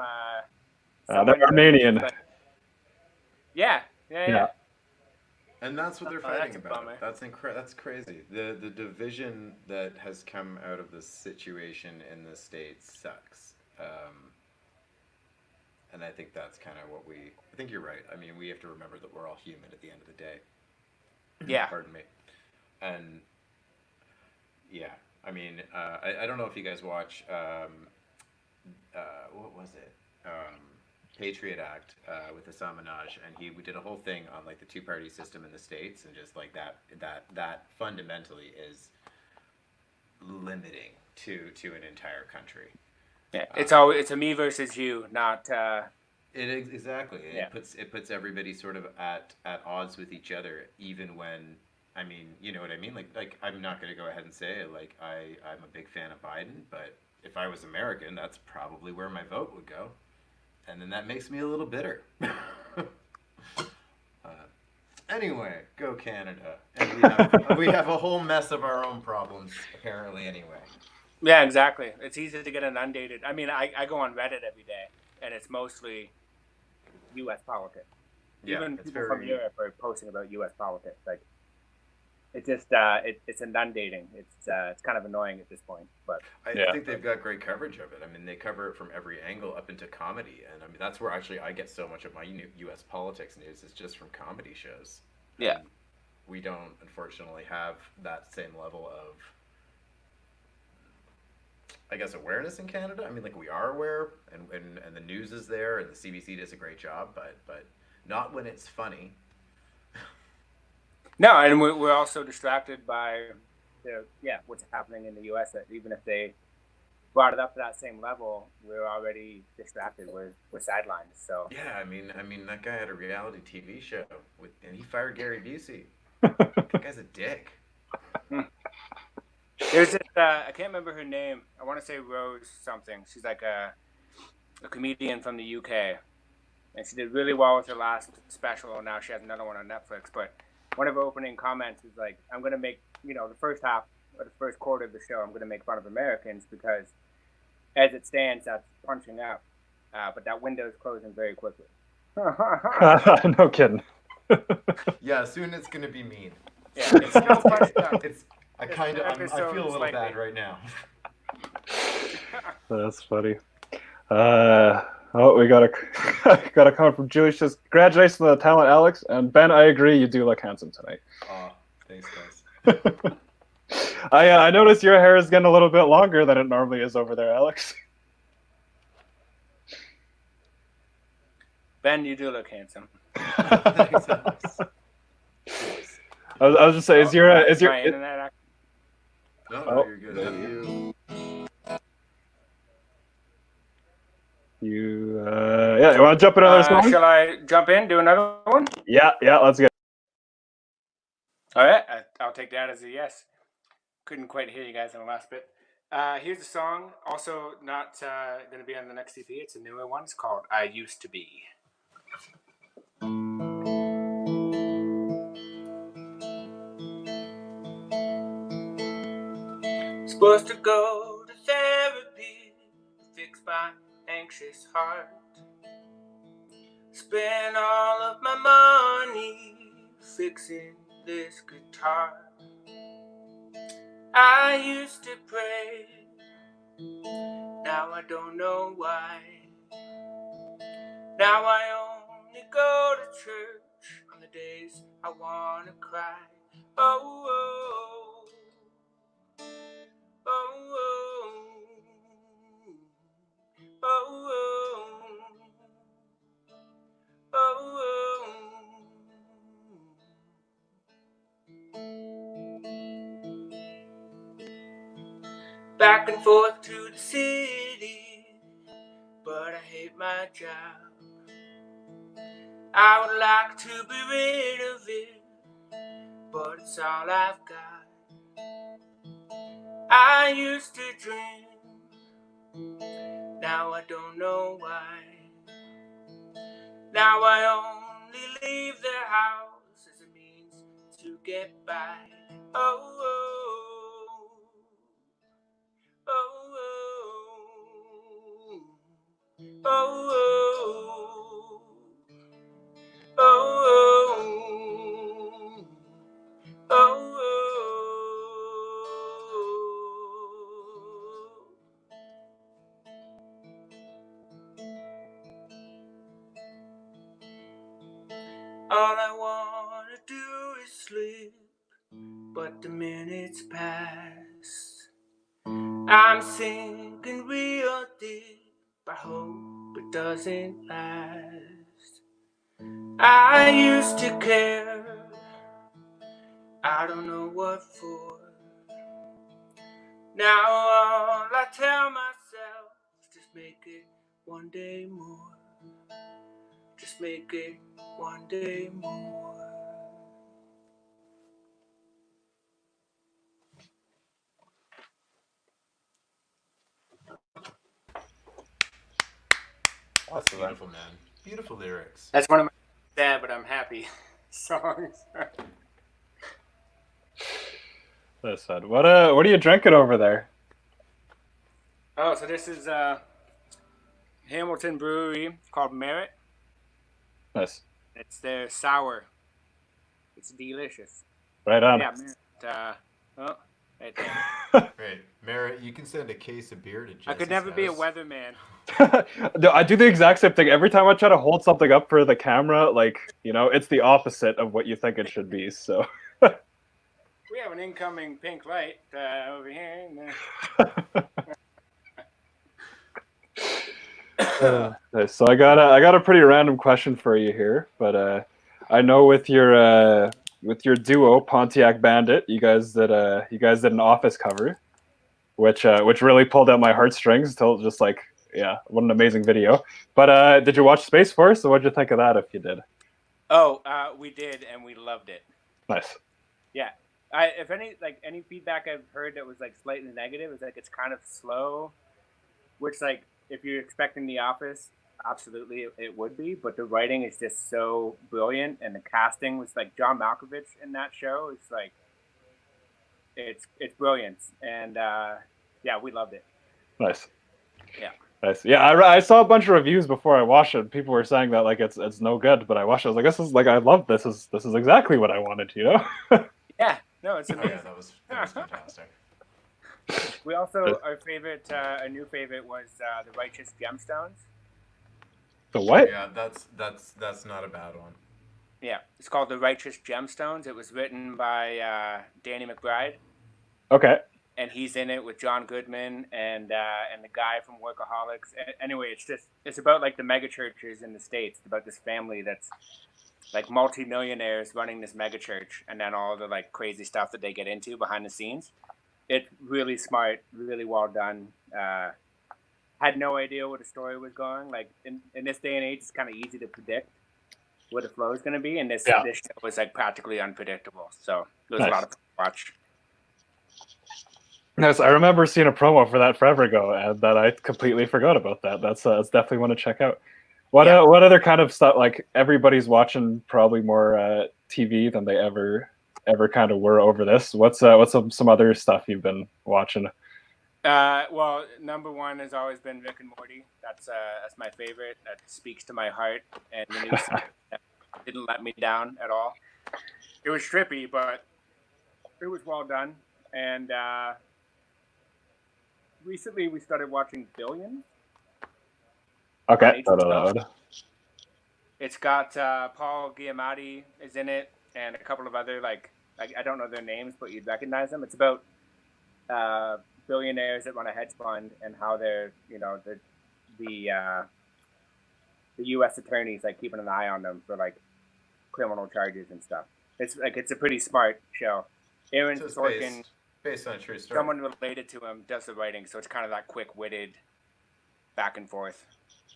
They're Armenian. Yeah. And that's what they're fighting about. Bummer. That's crazy. The division that has come out of this situation in the States sucks. And I think that's kind of what I think you're right. I mean, we have to remember that we're all human at the end of the day. Yeah. Pardon me. And yeah, I mean, I don't know if you guys watch, what was it? Patriot Act with Hassan Minaj, and we did a whole thing on like the two-party system in the States, and just like that fundamentally is limiting to an entire country. Yeah, it's a me versus you, not. Exactly. Yeah. It puts everybody sort of at odds with each other, even when, I mean, you know what I mean. Like I'm not going to go ahead and say like I'm a big fan of Biden, but if I was American, that's probably where my vote would go. And then that makes me a little bitter. Anyway, go Canada. And we have a whole mess of our own problems, apparently, anyway. Yeah, exactly. It's easy to get inundated. I mean, I go on Reddit every day, and it's mostly U.S. politics. Yeah, Even people from Europe are posting about U.S. politics. Like, it just it's inundating. It's kind of annoying at this point, but I think they've got great coverage of it. I mean, they cover it from every angle up into comedy, and I mean that's where actually I get so much of my U.S. politics news is just from comedy shows. Yeah, and we don't unfortunately have that same level of, I guess, awareness in Canada. I mean, like we are aware, and the news is there, and the CBC does a great job, but not when it's funny. No, and we're also distracted by what's happening in the U.S. That even if they brought it up to that same level, we're already distracted. We're sidelined. So yeah, I mean that guy had a reality TV show and he fired Gary Busey. That guy's a dick. There's this I can't remember her name. I want to say Rose something. She's like a comedian from the UK, and she did really well with her last special. And now she has another one on Netflix, but. One of her opening comments is like, I'm going to make, the first half or the first quarter of the show, I'm going to make fun of Americans because as it stands, that's punching up. But that window is closing very quickly. No kidding. Yeah, soon it's going to be mean. Yeah, it's I feel a little bad right now. That's funny. We got a got a comment from Julie. She says, "Congratulations on the talent, Alex." And Ben, I agree. You do look handsome tonight. Oh, thanks, guys. I noticed your hair is getting a little bit longer than it normally is over there, Alex. Ben, you do look handsome. Thanks, Alex. I was just saying, is your internet? No, you're good. You you want to jump in another song? Shall I jump in, do another one? Yeah, let's go. All right, I'll take that as a yes. Couldn't quite hear you guys in the last bit. Here's a song, also not going to be on the next EP. It's a newer one. It's called "I Used to Be." Supposed to go to therapy, fix my anxious heart. Spend all of my money fixing this guitar. I used to pray, now I don't know why. Now I only go to church on the days I wanna cry. Oh, oh, oh, oh, oh, oh, oh, oh. Back and forth to the city, but I hate my job. I would like to be rid of it, but it's all I've got. I used to dream, now I don't know why. Now I only leave the house as a means to get by. Oh, oh, oh, oh, oh, oh, oh, oh, oh, oh. All I wanna do is sleep, but the minutes pass. I'm sinking real deep, I hope it doesn't last. I used to care, I don't know what for. Now all I tell myself is just make it one day more. Just make it one day more. Awesome. Beautiful, man. Beautiful lyrics. That's one of my sad but I'm happy songs. That's sad. What are you drinking over there? Oh, so this is Hamilton Brewery called Merit. Nice. It's their sour. It's delicious. Right on. Yeah, Merit. Right there. Great. Merritt, you can send a case of beer to Jesse's I could never be a house. weatherman. No, I do the exact same thing. Every time I try to hold something up for the camera, like, it's the opposite of what you think it should be, so. We have an incoming pink light over here. So I got a pretty random question for you here, but I know with your duo Pontiac Bandit, you guys did an Office cover, which really pulled out my heartstrings. Till just like, yeah, what an amazing video. But did you watch Space Force? So what'd you think of that? If you did? Oh, we did, and we loved it. Nice. Yeah. If any feedback I've heard that was like slightly negative is like it's kind of slow, which like if you're expecting The Office, absolutely it would be, but the writing is just so brilliant, and the casting was like John Malkovich in that show. It's like it's brilliant, and yeah, we loved it. Nice. Yeah. Nice. Yeah, I saw a bunch of reviews before I watched it. People were saying that like it's no good, but I watched it. I was like, this is like I love this. This is exactly what I wanted. Yeah. No, it's amazing. Oh, yeah, that was fantastic. We also our favorite, a new favorite was the Righteous Gemstones. The what? Yeah, that's not a bad one. Yeah, it's called the Righteous Gemstones. It was written by Danny McBride. Okay. And he's in it with John Goodman and the guy from Workaholics. Anyway, it's about like the mega churches in the States. It's about this family that's like multi-millionaires running this mega church, and then all the like crazy stuff that they get into behind the scenes. It's really smart, really well done. Had no idea where the story was going. Like in this day and age, it's kind of easy to predict what the flow is going to be, and this show was like practically unpredictable. So it was a lot of fun to watch. Nice. I remember seeing a promo for that forever ago, and that I completely forgot about that. That's definitely one to check out. What other kind of stuff? Like everybody's watching probably more TV than they ever kind of were over this. What's some other stuff you've been watching? Well, number one has always been Rick and Morty. That's my favorite. That speaks to my heart, and the new season didn't let me down at all. It was trippy, but it was well done. And recently, we started watching Billions. Okay. It's got Paul Giamatti is in it, and a couple of other like I don't know their names, but you'd recognize them. It's about billionaires that run a hedge fund and how they're the U.S. attorneys like keeping an eye on them for like criminal charges and stuff. It's a pretty smart show. Aaron Sorkin, based on a true story. Someone related to him does the writing, so it's kind of that quick-witted back and forth.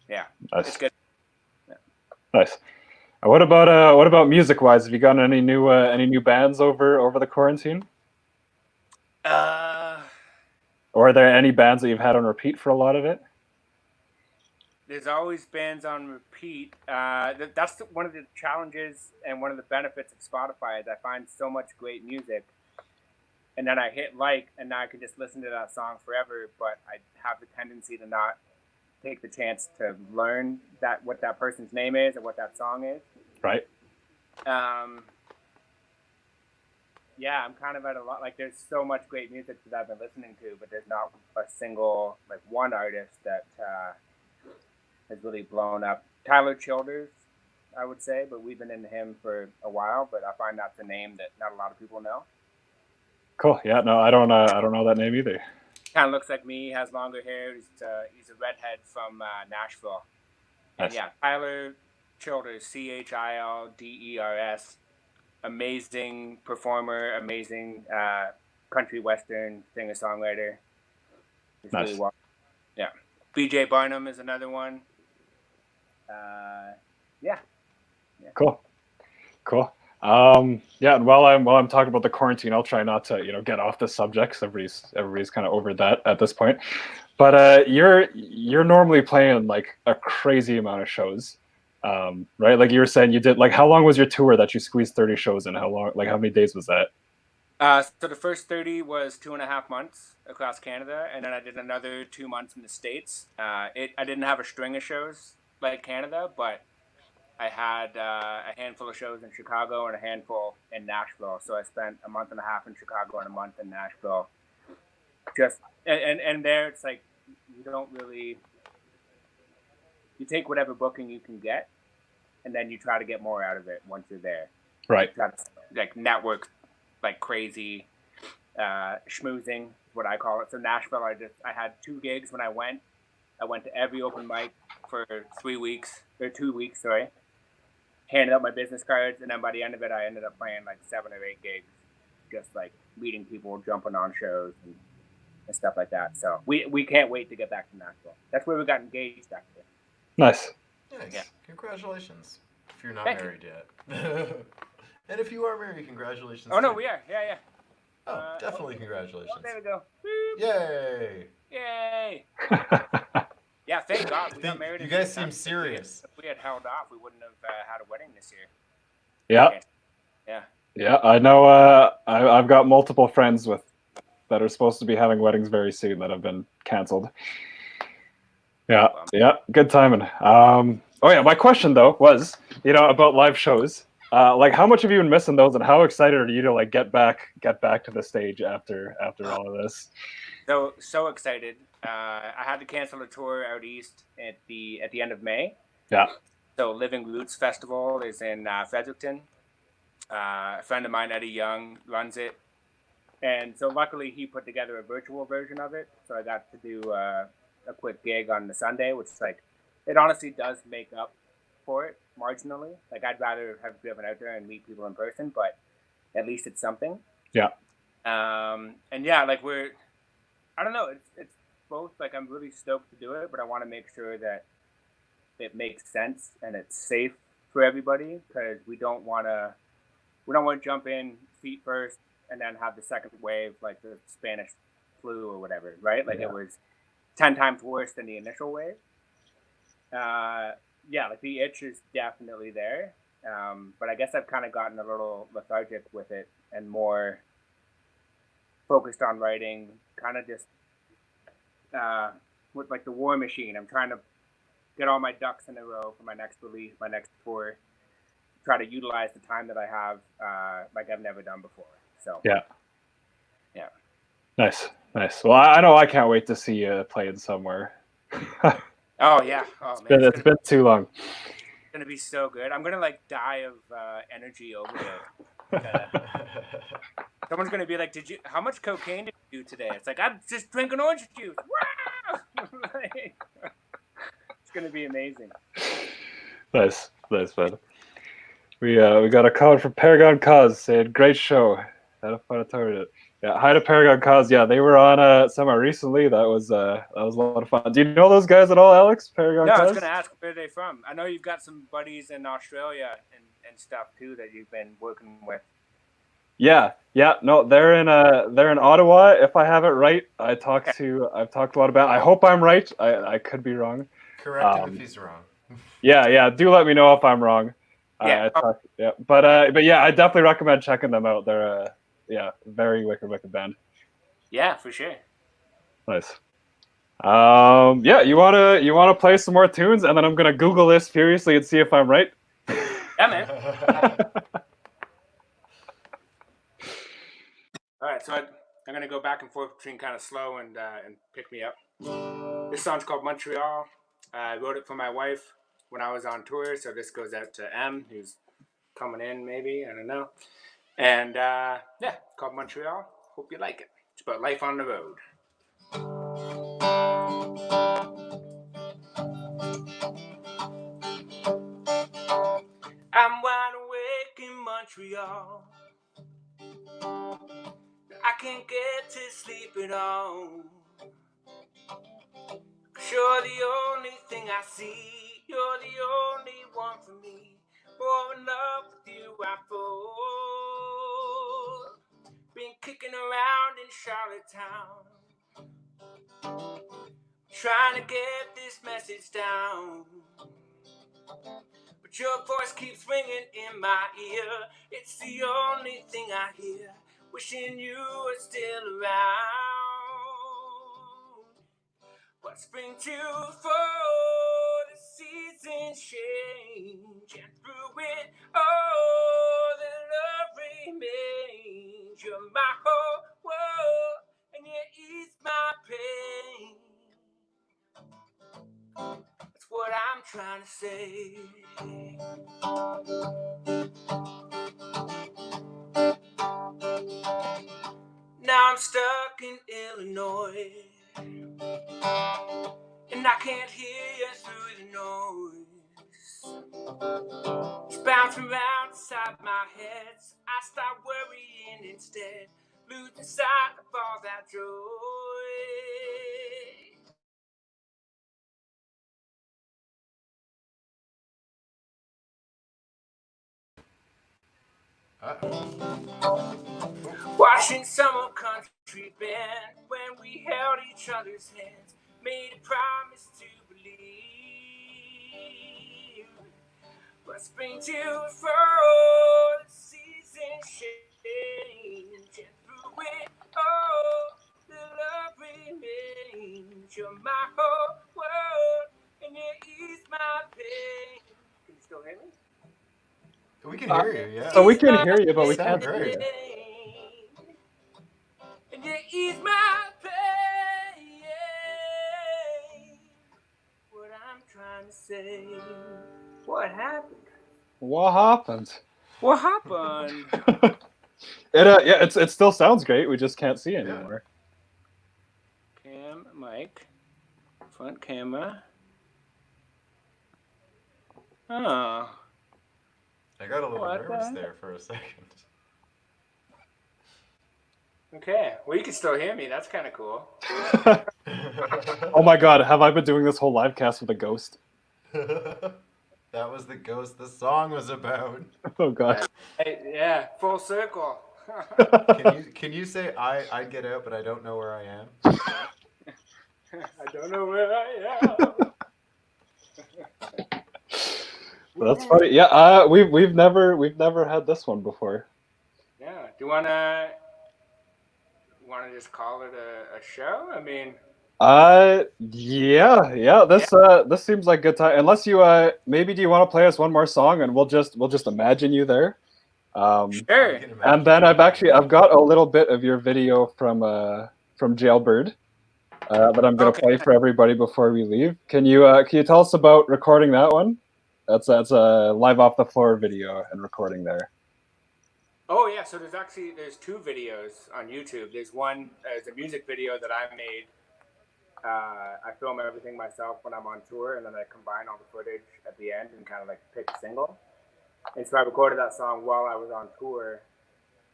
Yeah, nice. It's good. Yeah. Nice. What about music-wise? Have you gotten any new bands over the quarantine? Or are there any bands that you've had on repeat for a lot of it? There's always bands on repeat. That's one of the challenges and one of the benefits of Spotify is I find so much great music, and then I hit and now I can just listen to that song forever. But I have the tendency to not take the chance to learn what that person's name is and what that song is. Right. Yeah, I'm kind of at a lot. Like, there's so much great music that I've been listening to, but there's not a single one artist that has really blown up. Tyler Childers, I would say, but we've been into him for a while. But I find that's a name that not a lot of people know. Cool. Yeah. No, I don't know that name either. Kind of looks like me. Has longer hair. He's a redhead from Nashville. And yeah, Tyler Childers, Childers. Amazing performer, amazing country western singer-songwriter. He's nice. Really well. Yeah. BJ Barnum is another one. Yeah. Cool. Yeah, and while I'm talking about the quarantine, I'll try not to get off the subject. Everybody's kind of over that at this point. But you're normally playing like a crazy amount of shows. Right? Like you were saying, you did how long was your tour that you squeezed 30 shows in? How many days was that? So the first 30 was 2.5 months across Canada, and then I did another 2 months in the States. I didn't have a string of shows like Canada, but I had a handful of shows in Chicago and a handful in Nashville. So I spent a month and a half in Chicago and a month in Nashville. And there it's like you don't really. You take whatever booking you can get, and then you try to get more out of it once you're there. Right. That's like network, like crazy, schmoozing is what I call it. So Nashville, I had 2 gigs when I went. I went to every open mic for 2 weeks, sorry. Handed out my business cards, and then by the end of it, I ended up playing like 7 or 8 gigs, just like meeting people, jumping on shows and stuff like that. So we can't wait to get back to Nashville. That's where we got engaged, actually. Nice. Yeah. Congratulations. If you're not married yet. And if you are married, congratulations. Oh, no, we are. Yeah. Oh, definitely congratulations. Oh, there we go. Yay! Yeah, thank God. We got married. You guys seem serious. If we had held off, we wouldn't have had a wedding this year. Yeah. Yeah, I know. I've got multiple friends that are supposed to be having weddings very soon that have been canceled. Yeah, good timing. My question though was, about live shows. How much have you been missing those, and how excited are you to get back to the stage after all of this? So excited. I had to cancel a tour out east at the end of May. Yeah. So Living Roots Festival is in Fredericton. A friend of mine, Eddie Young, runs it. And so luckily he put together a virtual version of it. So I got to do a quick gig on the Sunday, which is like, it honestly does make up for it marginally. Like I'd rather have driven out there and meet people in person, but at least it's something. Yeah. And yeah, like I don't know, it's both, like I'm really stoked to do it, but I want to make sure that it makes sense and it's safe for everybody, because we don't want to jump in feet first and then have the second wave like the Spanish flu or whatever, right? Like It was 10 times worse than the initial wave. Yeah, like the itch is definitely there. But I guess I've kind of gotten a little lethargic with it and more focused on writing, kind of just with like the War Machine. I'm trying to get all my ducks in a row for my next release, my next tour. Try to utilize the time that I have like I've never done before. So yeah. Nice. Well, I know I can't wait to see you playing somewhere. Oh yeah. Oh man, it's been too long. It's gonna be so good. I'm gonna like die of energy overdose. Someone's gonna be like, how much cocaine did you do today? It's like, I'm just drinking orange juice. It's gonna be amazing. Nice, man. We got a comment from Paragon Cause saying, great show. Had a fun time. Yeah, hi to Paragon Cause. Yeah, they were on semi recently. That was a lot of fun. Do you know those guys at all, Alex? Paragon Cause? I was gonna ask, where are they from? I know you've got some buddies in Australia and stuff too that you've been working with. Yeah. No, they're in Ottawa. If I have it right, I've talked a lot about. I hope I'm right. I could be wrong. Correct him if he's wrong. Yeah. Do let me know if I'm wrong. Yeah. But yeah, I definitely recommend checking them out. They're very wicked band. Yeah, for sure. Nice. Yeah, you wanna play some more tunes, and then I'm gonna Google this furiously and see if I'm right. Yeah, man. All right, so I'm gonna go back and forth between kind of slow and pick me up. This song's called Montreal. I wrote it for my wife when I was on tour, so this goes out to M, who's coming in maybe, I don't know. And it's called Montreal. Hope you like it. It's about life on the road. I'm wide awake in Montreal. I can't get to sleep at all. You're the only thing I see. You're the only one for me. More in love with you I fall. Been kicking around in Charlottetown, trying to get this message down. But your voice keeps ringing in my ear. It's the only thing I hear. Wishing you were still around. But spring to fall, the seasons change, and through it all, the love remains. You're my whole world, and you ease my pain. That's what I'm trying to say. Now I'm stuck in Illinois, and I can't hear you through the noise. It's bouncing around inside my head, so I start worrying instead, losing sight of all that joy. Watching some old country band when we held each other's hands, made a promise to believe. But spring to fall, the seasons change, and through it all, the love remains. You're my whole world, and you ease my pain. Can you still hear me? We can hear you, yeah. So we can hear you, but we can't hear you. And you ease my pain. trying to say? What happened? What happened? What happened? Yeah, it still sounds great. We just can't see anymore. Cam, mic, front camera. Oh. I got a little nervous there for a second. Okay, well, you can still hear me. That's kind of cool. Oh my god, have I been doing this whole live cast with a ghost? That was the ghost the song was about. Oh god. Yeah, full circle. Can you say I'd get out, but I don't know where I am? I don't know where I am. That's funny. Yeah, we've never had this one before. Yeah. Do you wanna just call it a show? I mean. Yeah. This seems like a good time. Unless you maybe do you want to play us one more song and we'll just imagine you there. Sure. And then I've got a little bit of your video from Jailbird that I'm gonna play for everybody before we leave. Can you tell us about recording that one? That's a live off the floor video and recording there. Oh yeah, so there's two videos on YouTube. There's a music video that I made. I film everything myself when I'm on tour, and then I combine all the footage at the end and kind of like pick a single. And so I recorded that song while I was on tour.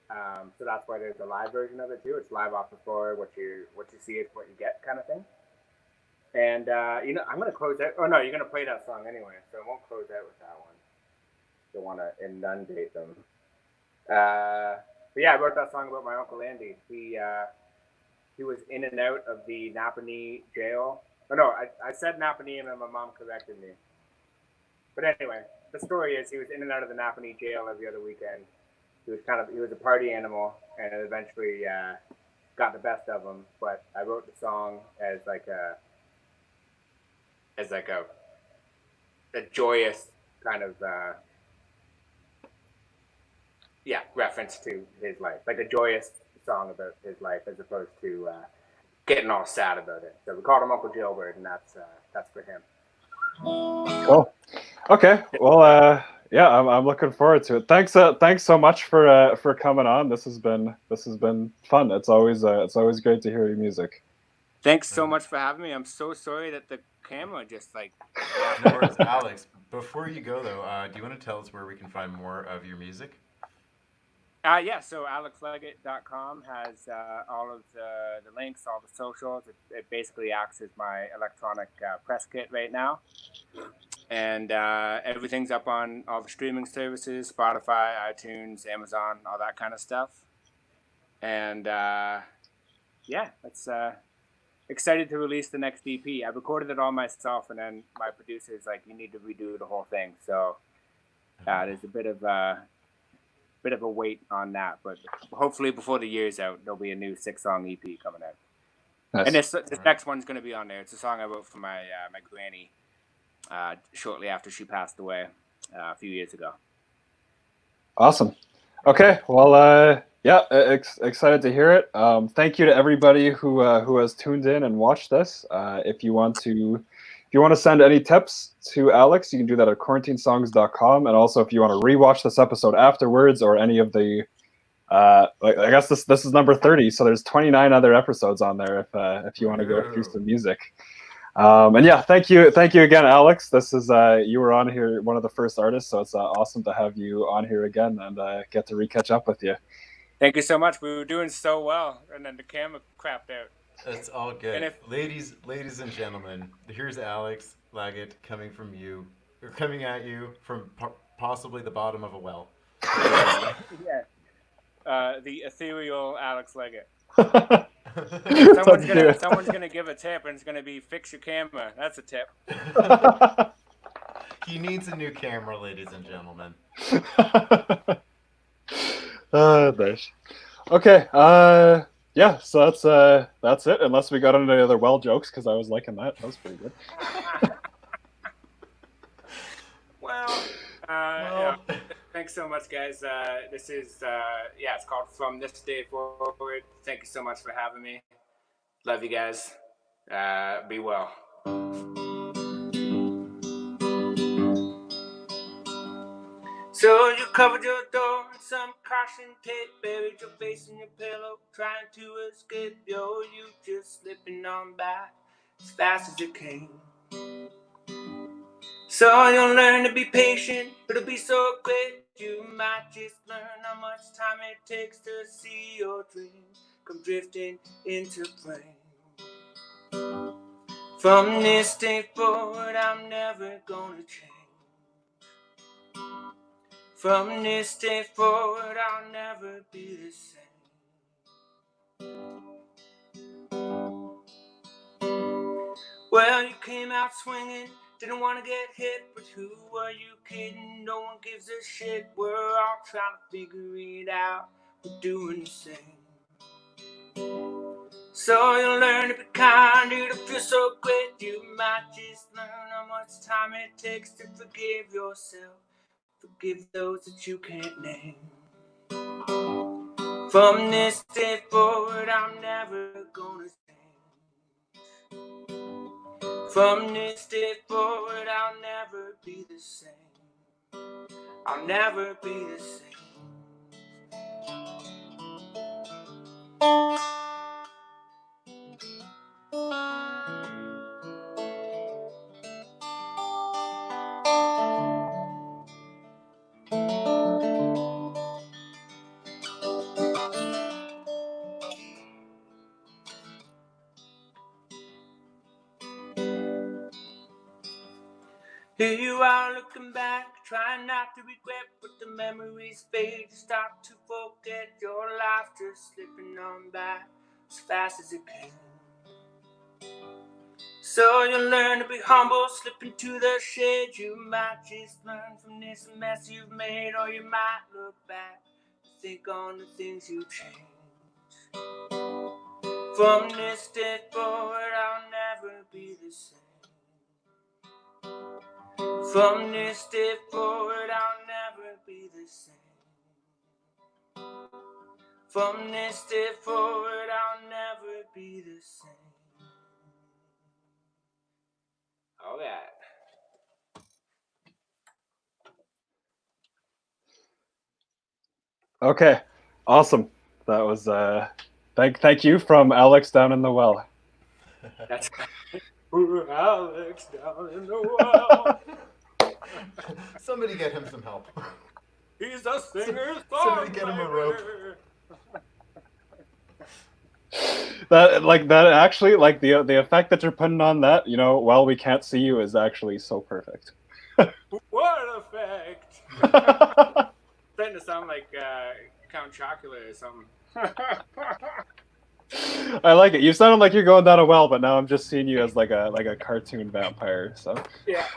So that's why there's a live version of it too. It's live off the floor. What you see is what you get, kind of thing. And I'm gonna close out. Oh no, you're gonna play that song anyway, so I won't close out with that one. Don't want to inundate them. But yeah, I wrote that song about my Uncle Andy. He was in and out of the Napanee jail. Oh no, I said Napanee and then my mom corrected me. But anyway, the story is he was in and out of the Napanee jail every other weekend. He was a party animal, and it eventually got the best of him. But I wrote the song as like a joyous kind of reference to his life, like a joyous song about his life as opposed to getting all sad about it. So we called him Uncle Jailbird, and that's for him. Cool. Okay. Well, yeah, I'm looking forward to it. Thanks so much for coming on. This has been fun. It's always great to hear your music. Thanks so much for having me. I'm so sorry that the camera just like. No worries, Alex. Before you go though, do you want to tell us where we can find more of your music? Yeah, so alexleggett.com has all of the links, all the socials. It basically acts as my electronic press kit right now. And everything's up on all the streaming services, Spotify, iTunes, Amazon, all that kind of stuff. And it's excited to release the next EP. I recorded it all myself, and then my producer's like, you need to redo the whole thing. So there's a bit of a wait on that, but hopefully before the year's out, there'll be a new 6-song EP coming out. Nice. And this next one's going to be on there. It's a song I wrote for my granny shortly after she passed away a few years ago. Awesome. Okay. Well, excited to hear it. Thank you to everybody who has tuned in and watched this. If you want to send any tips to Alex, you can do that at quarantinesongs.com. And also, if you want to rewatch this episode afterwards, or any of the, I guess this is number 30, so there's 29 other episodes on there if you want to go through some music. And yeah, thank you again, Alex. This is you were on here, one of the first artists, so it's awesome to have you on here again and get to catch up with you. Thank you so much. We were doing so well, and then the camera crapped out. That's all good. Ladies and gentlemen, here's Alex Leggett coming at you from possibly the bottom of a well. Yeah. The ethereal Alex Leggett. Someone's gonna give a tip, and it's gonna be fix your camera. That's a tip. He needs a new camera, ladies and gentlemen. Nice. Okay. Yeah, so that's it. Unless we got any other well jokes, because I was liking that. That was pretty good. Well, yeah. Thanks so much, guys. This is it's called From This Day Forward. Thank you so much for having me. Love you guys. Be well. So you covered your door in some caution tape, buried your face in your pillow, trying to escape. Yo, you just slipping on by as fast as you came. So you'll learn to be patient, it'll be so quick. You might just learn how much time it takes to see your dreams come drifting into flame. From this day forward, I'm never gonna change. From this day forward, I'll never be the same. Well, you came out swinging, didn't want to get hit, but who are you kidding? No one gives a shit. We're all trying to figure it out. We're doing the same. So you'll learn to be kind, it'll feel so great. You might just learn how much time it takes to forgive yourself. Forgive those that you can't name. From this day forward, I'm never gonna change. From this day forward, I'll never be the same. I'll never be the same. Here you are looking back, trying not to regret, but the memories fade. You start to forget your life just slipping on by as fast as it can. So you'll learn to be humble, slip into the shade. You might just learn from this mess you've made, or you might look back and think on the things you changed. From this day forward, I'll never be the same. From this day forward, I'll never be the same. From this day forward, I'll never be the same. All right. Okay, awesome. That was thank you from Alex down in the well. That's Alex down in the well. Somebody get him some help. He's a singer. Somebody get him a rope. That actually, like the effect that you're putting on that, you know, while we can't see you, is actually so perfect. What effect? Starting to sound like Count Chocula or something. I like it. You sounded like you're going down a well, but now I'm just seeing you as like a cartoon vampire. So yeah.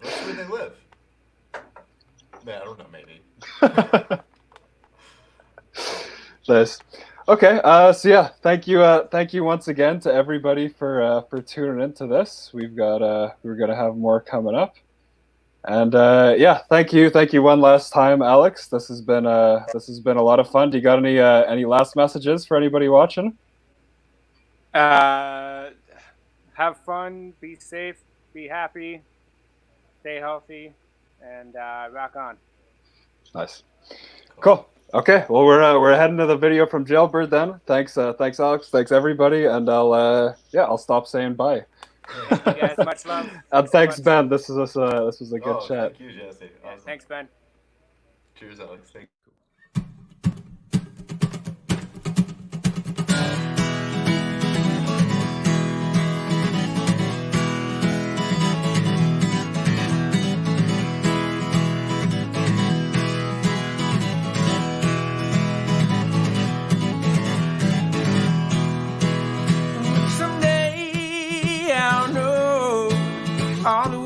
That's where they live. Yeah, I don't know, maybe. Nice. Okay. So yeah, thank you once again to everybody for tuning into this. We're gonna have more coming up, and yeah, thank you one last time, Alex. This has been a lot of fun. Do you got any last messages for anybody watching? Have fun, be safe, be happy, stay healthy, and rock on. Nice. Cool. Okay. Well, we're heading to the video from Jailbird then. Thanks, Alex. Thanks everybody, and I'll stop saying bye. Thank you guys. Much love. And thanks, Ben. This was a good chat. Thank you, Jesse. Awesome. Yeah, thanks, Ben. Cheers, Alex. Thank you. Someday I'll know all the